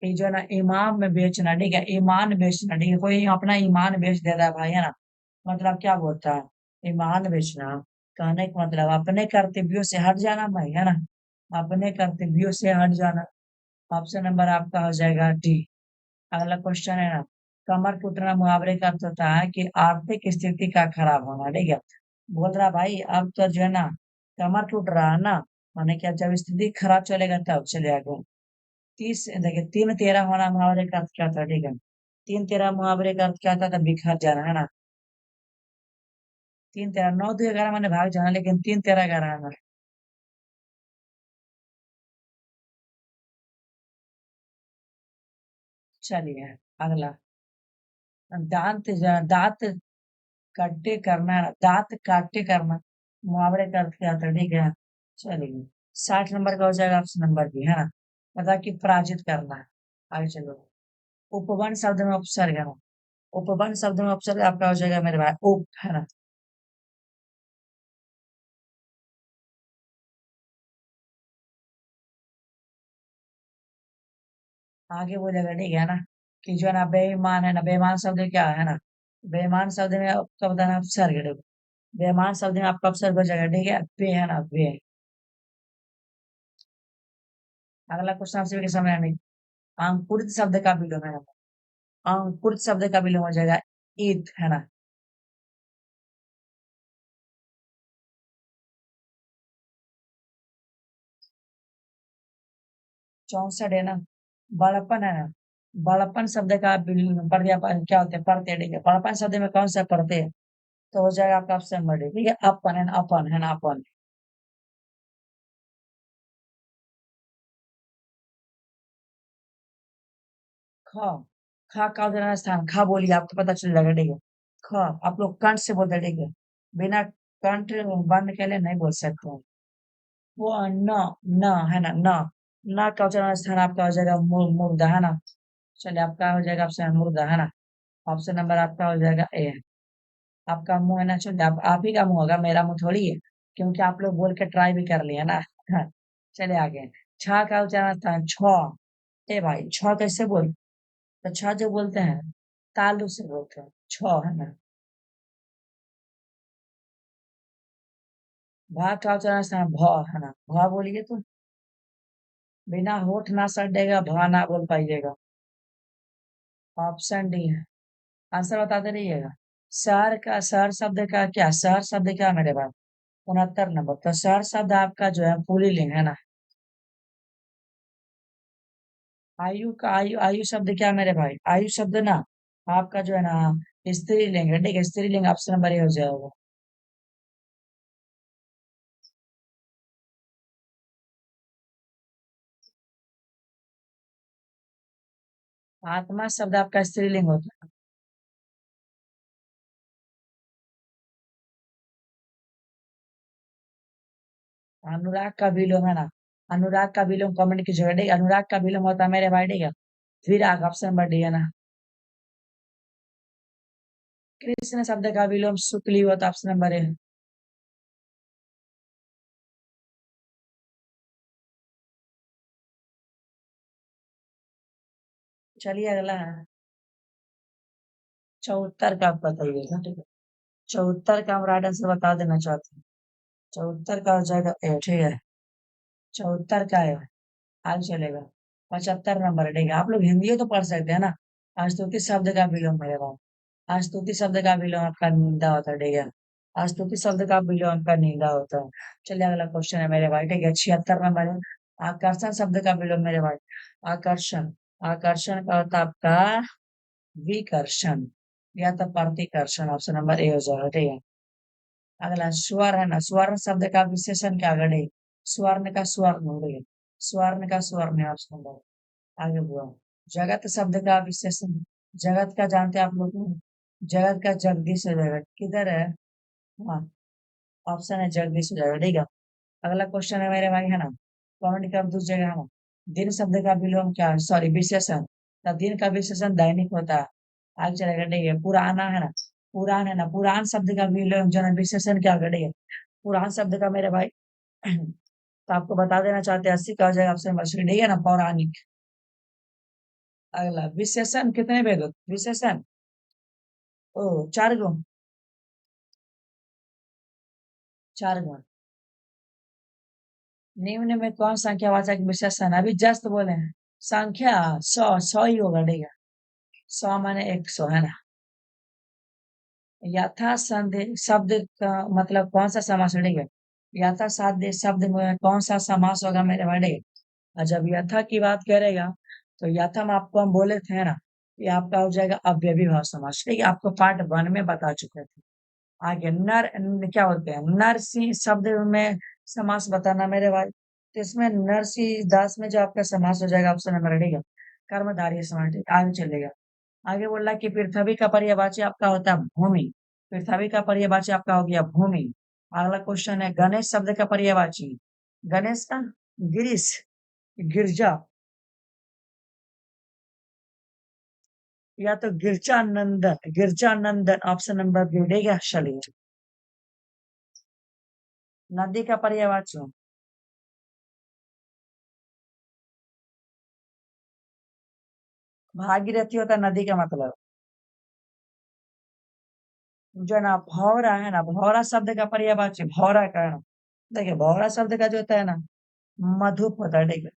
[SPEAKER 1] ये जो है ना इमाम में बेचना, ठीक है, ईमान बेचना, ठीक है, कोई अपना ईमान बेच देता है भाई, है ना, मतलब क्या बोलता है, ईमान बेचना। कहने का मतलब अपने कर्तव्यों से हट जाना भाई, है ना, अपने कर्तव्यों से हट जाना। ऑप्शन नंबर आपका हो जाएगा डी। अगला क्वेश्चन है ना, कमर टूटना मुहावरे का अर्थ होता है कि आर्थिक स्थिति का खराब होना, ठीक है। बोल रहा भाई अब तो जो है ना कमर टूट रहा है ना, माने क्या, जब स्थिति खराब चलेगा तब चलेगा। 30 देखिए, 3-13 होना मुहावरे का अर्थ क्या था, ठीक है, 3-13 मुहावरे का अर्थ क्या था, बिखर जाना, है ना। 3-13, 9-2-11 मैंने भाग जाना, लेकिन 3-13-11 है ना। चलिए अगला, दांत दांत कट्टे करना, दांत काटे करना, मुहावरे का अर्थ क्या होता है? ठीक है, चलिए 60 नंबर का हो जाएगा ऑप्शन नंबर बी, है ना। मतलब कि पराजित करना है। आगे चलो। उपवन शब्द में उपसर्ग है ना। उपवन शब्द में उपसर्ग आपका हो जाएगा मेरे भाई उप, है ना। आगे बोलेगा, ठीक है ना, कि जो है ना बेईमान है ना, बेईमान शब्द क्या है ना। बेईमान शब्द में आपका बताना उपसर्ग है, देखो। बेईमान शब्द में आपका उपसर्ग हो जाएगा, ठीक है, बे, है ना, बे। अगला क्वेश्चन आपसे भी समझ नहीं। अंकुरित शब्द का विलोम है ना। अंकुरित शब्द का विलोम हो जाएगा ईत, है ना। 64 है ना। बड़प्पन है ना। बड़प्पन शब्द का पर्यापन क्या होते हैं? पढ़ते हैं, ठीक है। बड़प्पन शब्द में कौन सा पढ़ते हैं? तो हो जाएगा आपका ऑप्शन नंबर डी, ठीक है, अपन है ना, अपन है ना, अपन। ख। खा का उदाहरण स्थान, खा बोलिए आपको पता चल जाएगा, ठीक है। ख। आप लोग कंठ से बोलते हैं, ठीक है। बिना कंठ बंद के लिए नहीं बोल सकते हैं। वो न। न है ना, न। न का उच्चारण स्थान आपका हो जाएगा मुर्दा, है ना। चलिए आपका हो जाएगा ऑप्शन मुर्दा, है ना। ऑप्शन नंबर आपका हो जाएगा ए। आपका मुंह है ना, चलिए आप ही का मुंह होगा, मेरा मुंह थोड़ी है। क्योंकि आप लोग बोल के ट्राई भी कर लिए ना। हाँ, चलिए आगे। छ का उच्चारण स्थान छ। ए भाई, छ कैसे बोल? तो छ जो बोलते हैं, तालु से बोलते हैं, छ, है ना। भा का उच्चारण स्थान भ, है ना, भ बोलिए तो। बिना होठ ना सटेगा, भ ना बोल पाइएगा। ऑप्शन डी है। आंसर बताते रहिएगा। शहर शब्द का क्या, शहर शब्द क्या मेरे पास? 69 नंबर। तो शहर शब्द आपका जो है पुल्लिंग, है ना। आयु का, आयु आयु शब्द क्या मेरे भाई? आयु शब्द ना आपका जो है ना स्त्रीलिंग है, ठीक है। स्त्रीलिंग ऑप्शन नंबर ए हो जाएगा। आत्मा शब्द आपका स्त्रीलिंग होता है। अनुराग का विलोम है ना। अनुराग का विलोम कमेंट की जगह, ठीक है? अनुराग का विलोम होता है मेरे भाई, ठीक है। विराग ऑप्शन नंबर डी, है ना। कृष्ण शब्द का विलोम सुक्लीव होता है, ऑप्शन नंबर ए। चलिए अगला है। 74 का आप बताइएगा, ठीक है। 74 का हम राइट आंसर बता देना चाहते हैं। 74 का हो जाएगा ए, ठीक है। 74 का है। आगे चलेगा। 75 नंबर, ठीक है। आप लोग हिंदी तो पढ़ सकते हैं ना। अस्तुति शब्द का विलोम मेरे पास। अस्तुति शब्द का विलोम आपका निंदा होता है, ठीक है। अस्तुति शब्द का विलोम आपका निंदा होता है। चलिए अगला क्वेश्चन है मेरे भाई, ठीक है। 76 नंबर है। आकर्षण शब्द का विलोम मेरे भाई। आकर्षण। आकर्षण का होता है आपका विकर्षण, या तो प्रतिकर्षण। ऑप्शन नंबर ए हो जाएगा, ठीक है। अगला स्वर है ना। स्वर्ण शब्द का विशेषण क्या गढ़े? स्वर्ण का स्वर्ण हो गया। स्वर्ण का स्वर्ण है ऑप्शन नंबर। आगे हुआ। जगत शब्द का विशेषण। जगत का जानते हैं आप लोग? जगत का जगदीश हो जाएगा, किधर है? हाँ, ऑप्शन है जगदीश हो जाएगा, ठीक है। अगला क्वेश्चन है मेरे भाई, है ना। कमेंट कर दीजिएगा, है ना। दिन शब्द का विलोम क्या है? सॉरी, विशेषण। तो दिन का विशेषण दैनिक होता है। आगे चलेगा, ठीक है। पुराना है ना। पुरान है ना। पुरान शब्द का विलोम जो है विशेषण क्या करेगा? पुरान शब्द का मेरे भाई तो आपको बता देना चाहते हैं, 80 का हो जाएगा ऑप्शन नंबर सी, ठीक है ना, पौराणिक। अगला विशेषण कितने भेद होते? विशेषण ओ 4 गुण। 4 गुण। निम्न में कौन संख्यावाचक विशेषण? अभी जस्ट बोले हैं। संख्या 100 ही होगा, ठीक है। 100 माने 100, है ना। यथा संधि शब्द का मतलब कौन सा समास है, ठीक है। यथा साध्य शब्द में कौन सा समास होगा मेरे भाई? और जब यथा की बात करेगा, तो यथम आपको हम बोले थे ना, ये आपका हो जाएगा अव्ययी भाव समास, ठीक है। आपको पार्ट 1 में बता चुके थे। आगे क्या बोलते हैं, नरसिंह शब्द में समास बताना मेरे भाई। तो इसमें नरसिंह दास में जो आपका समास हो जाएगा ऑप्शन नंबर, ठीक है, कर्मधारय समास, ठीक है। आगे चलेगा। आगे बोल रहा है कि पृथ्वी का पर्यायवाची आपका होता है भूमि। पृथ्वी का पर्यायवाची आपका हो गया भूमि। अगला क्वेश्चन है गणेश शब्द का पर्यायवाची। गणेश का गिरीश, गिरजा या तो Girjanandan, Girjanandan option number B देगा। चलिए नदी का पर्यायवाची भागीरथी होता है नदी का मतलब। जो ना भौरा है ना, भौरा शब्द का पर्यायवाची भौरा का है ना। देखिए भौरा शब्द का जो होता है ना मधुप होता है, ठीक है।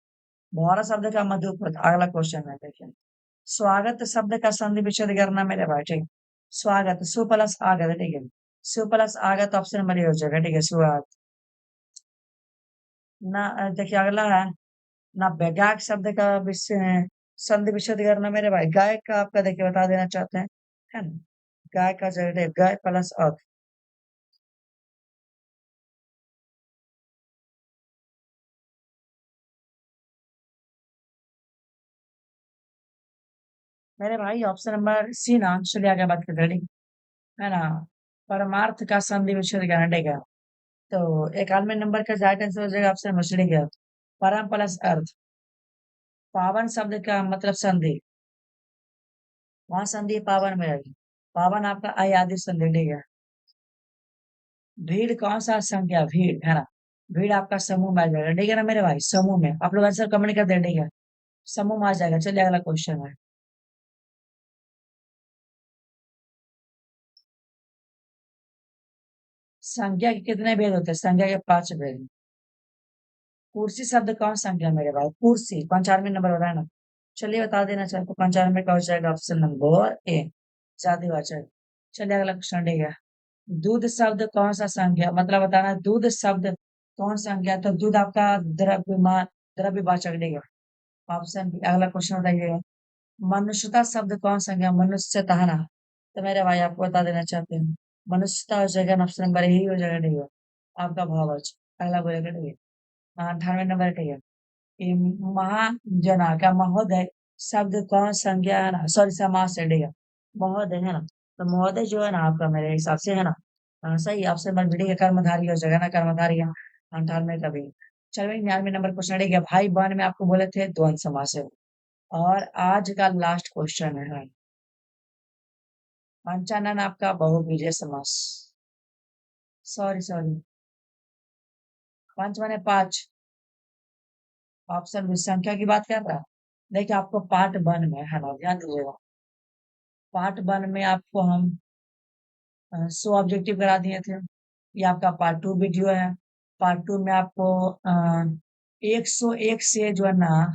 [SPEAKER 1] भौरा शब्द का मधुप होता है। अगला क्वेश्चन है देखिए स्वागत शब्द का संधि विच्छेद करना मेरे भाई, ठीक है। स्वागत सु प्लस आगत, ठीक है। सु प्लस आगत ऑप्शन नंबर ए हो जाएगा, ठीक है। स्वागत ना देखिए अगला है ना गायक शब्द का संधि विच्छेद करना मेरे भाई। गायक का आपका देखिए बता देना चाहते हैं, है ना। गाय का जगह गाय प्लस अर्थ। मेरे भाई ऑप्शन नंबर सी ना, चलिए आगे बात करते हैं, ठीक है ना। परमार्थ का संधि विच्छेद करना, ठीक है। तो 91 नंबर का राइट आंसर हो जाएगा ऑप्शन मछली का परम प्लस अर्थ। पावन शब्द का मतलब संधि, वहां संधि पावन में रहेगी। पावन आपका अयादि संधि, ठीक है। भीड़ कौन सा संख्या, भीड़ है ना। भीड़ आपका समूह में आ जाएगा, ठीक है ना मेरे भाई। समूह में आप लोग आंसर कमेंट कर दे, ठीक है। समूह में आ जाएगा। चलिए अगला क्वेश्चन है। संख्या के कितने भेद होते हैं? संख्या के 5 भेद। कुर्सी शब्द कौन संख्या मेरे भाई? कुर्सी 95 नंबर हो रहा है ना। चलिए बता देना चाहते 95 का हो जाएगा ऑप्शन नंबर ए जातिवाचक। चलिए अगला क्वेश्चन, ठीक है। दूध शब्द कौन सा संख्या, मतलब बताना दूध शब्द कौन संख्या। तो दूध आपका द्रव्यमान, द्रव्यवाचक, ठीक है। Option B. अगला क्वेश्चन बताइए मनुष्यता शब्द कौन संज्ञा, मनुष्यता है ना। तो मेरे भाई आपको बता देना चाहते हैं मनुष्यता हो जाएगा ऑप्शन नंबर यही हो जाएगा, ठीक है। आपका भावच पहला बोलेगा, ठीक है। हाँ 98 नंबर, ठीक है। ये महाजना का महोदय शब्द कौन संज्ञा है ना, सॉरी समास है, ठीक है। महोदय है ना। तो महोदय जो है ना आपका मेरे हिसाब से है ना सही ऑप्शन नंबर बी, कर्मधारी हो जाएगा ना, कर्मधारी है 98 का भी। चलो 99 नंबर क्वेश्चन, ठीक है। भाई बहन में आपको बोले थे द्वंद समास है। और आज का लास्ट क्वेश्चन है पंचानन आपका बहुब्रीहि समास। सॉरी सॉरी, पंच माने 5। ऑप्शन भी संख्या की बात कर रहा है। देखिए आपको पार्ट वन में है ना, ध्यान दीजिएगा। पार्ट वन में आपको हम 100 ऑब्जेक्टिव करा दिए थे। ये आपका पार्ट टू वीडियो है। पार्ट टू में आपको 101 से जो है ना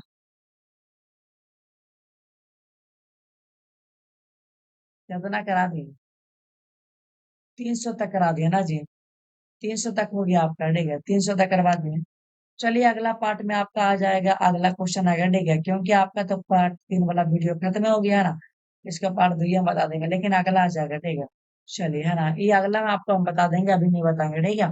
[SPEAKER 1] कितना करा दिए, 300 तक करा दिया ना जी। 300 तक हो गया आपका, ठीक है। 300 तक करवा दिए। चलिए अगला पार्ट में आपका आ जाएगा, अगला क्वेश्चन आएगा, ठीक है। क्योंकि आपका तो पार्ट 3 वाला वीडियो खत्म हो गया है ना। इसका पार्ट 2 हम बता देंगे, लेकिन अगला आ जाएगा, ठीक है। चलिए है ना, ये अगला में आपको हम बता देंगे, अभी नहीं बताएंगे, ठीक है।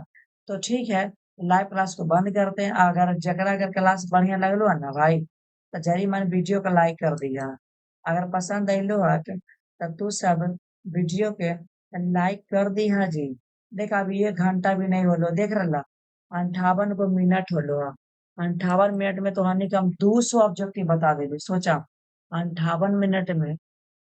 [SPEAKER 1] तो ठीक है, लाइव क्लास को बंद करते हैं। अगर जकरा अगर क्लास बढ़िया लगलो है ना भाई, तो जरी मन वीडियो को लाइक कर दिया। अगर पसंद आइलो है तो तू सब वीडियो के लाइक कर दी है जी। देख अभी 1 घंटा भी नहीं होलो, देख रहा 58 को मिनट होलो। 58 मिनट में तो हानि कम 200 ऑब्जेक्टिव बता दे, सोचा 58 मिनट में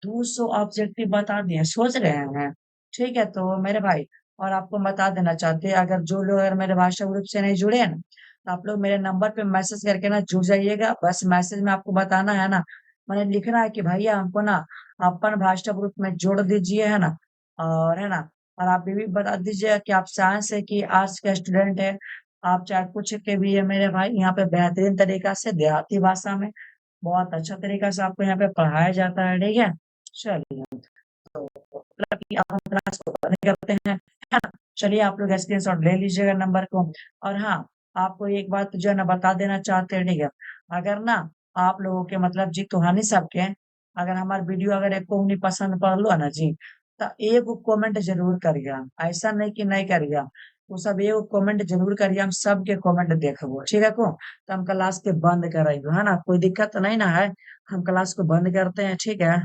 [SPEAKER 1] 200 ऑब्जेक्टिव बता दिए, सोच रहे हैं। ठीक है तो मेरे भाई, और आपको बता देना चाहते हैं अगर जो लोग अगर मेरे व्हाट्सएप ग्रुप से नहीं जुड़े हैं ना, तो आप लोग मेरे नंबर पे मैसेज करके ना जुड़ जाइएगा। बस मैसेज में आपको बताना है ना, मैंने लिखना है कि भैया हमको ना अपन व्हाट्सएप ग्रुप में जोड़ दीजिए, है ना। और है ना, और आप ये भी बता दीजिए कि आप साइंस है कि आर्ट्स का स्टूडेंट है। आप चाहे कुछ के भी है मेरे भाई, यहाँ पे बेहतरीन तरीका से देहाती भाषा में बहुत अच्छा तरीका से आपको यहाँ पे पढ़ाया जाता है, ठीक है। चलिए मतलब कि आप हम क्लास को बंद करते हैं, है ना। चलिए आप लोग स्क्रीनशॉट ले लीजिएगा नंबर को। और हाँ, आपको एक बात जो है ना बता देना चाहते हैं, ठीक है। अगर ना आप लोगों के मतलब जी कहानी सबके अगर हमारे वीडियो अगर एक को नहीं पसंद पड़ लो ना जी, तो एक कमेंट जरूर करिएगा। ऐसा नहीं कि नहीं करिएगा, वो सब एक कमेंट जरूर करिए, हम सबके कमेंट देखबो, ठीक है को। तो हम क्लास के बंद कराइबो, है ना। कोई दिक्कत तो नहीं ना है, हम क्लास को बंद करते हैं, ठीक है।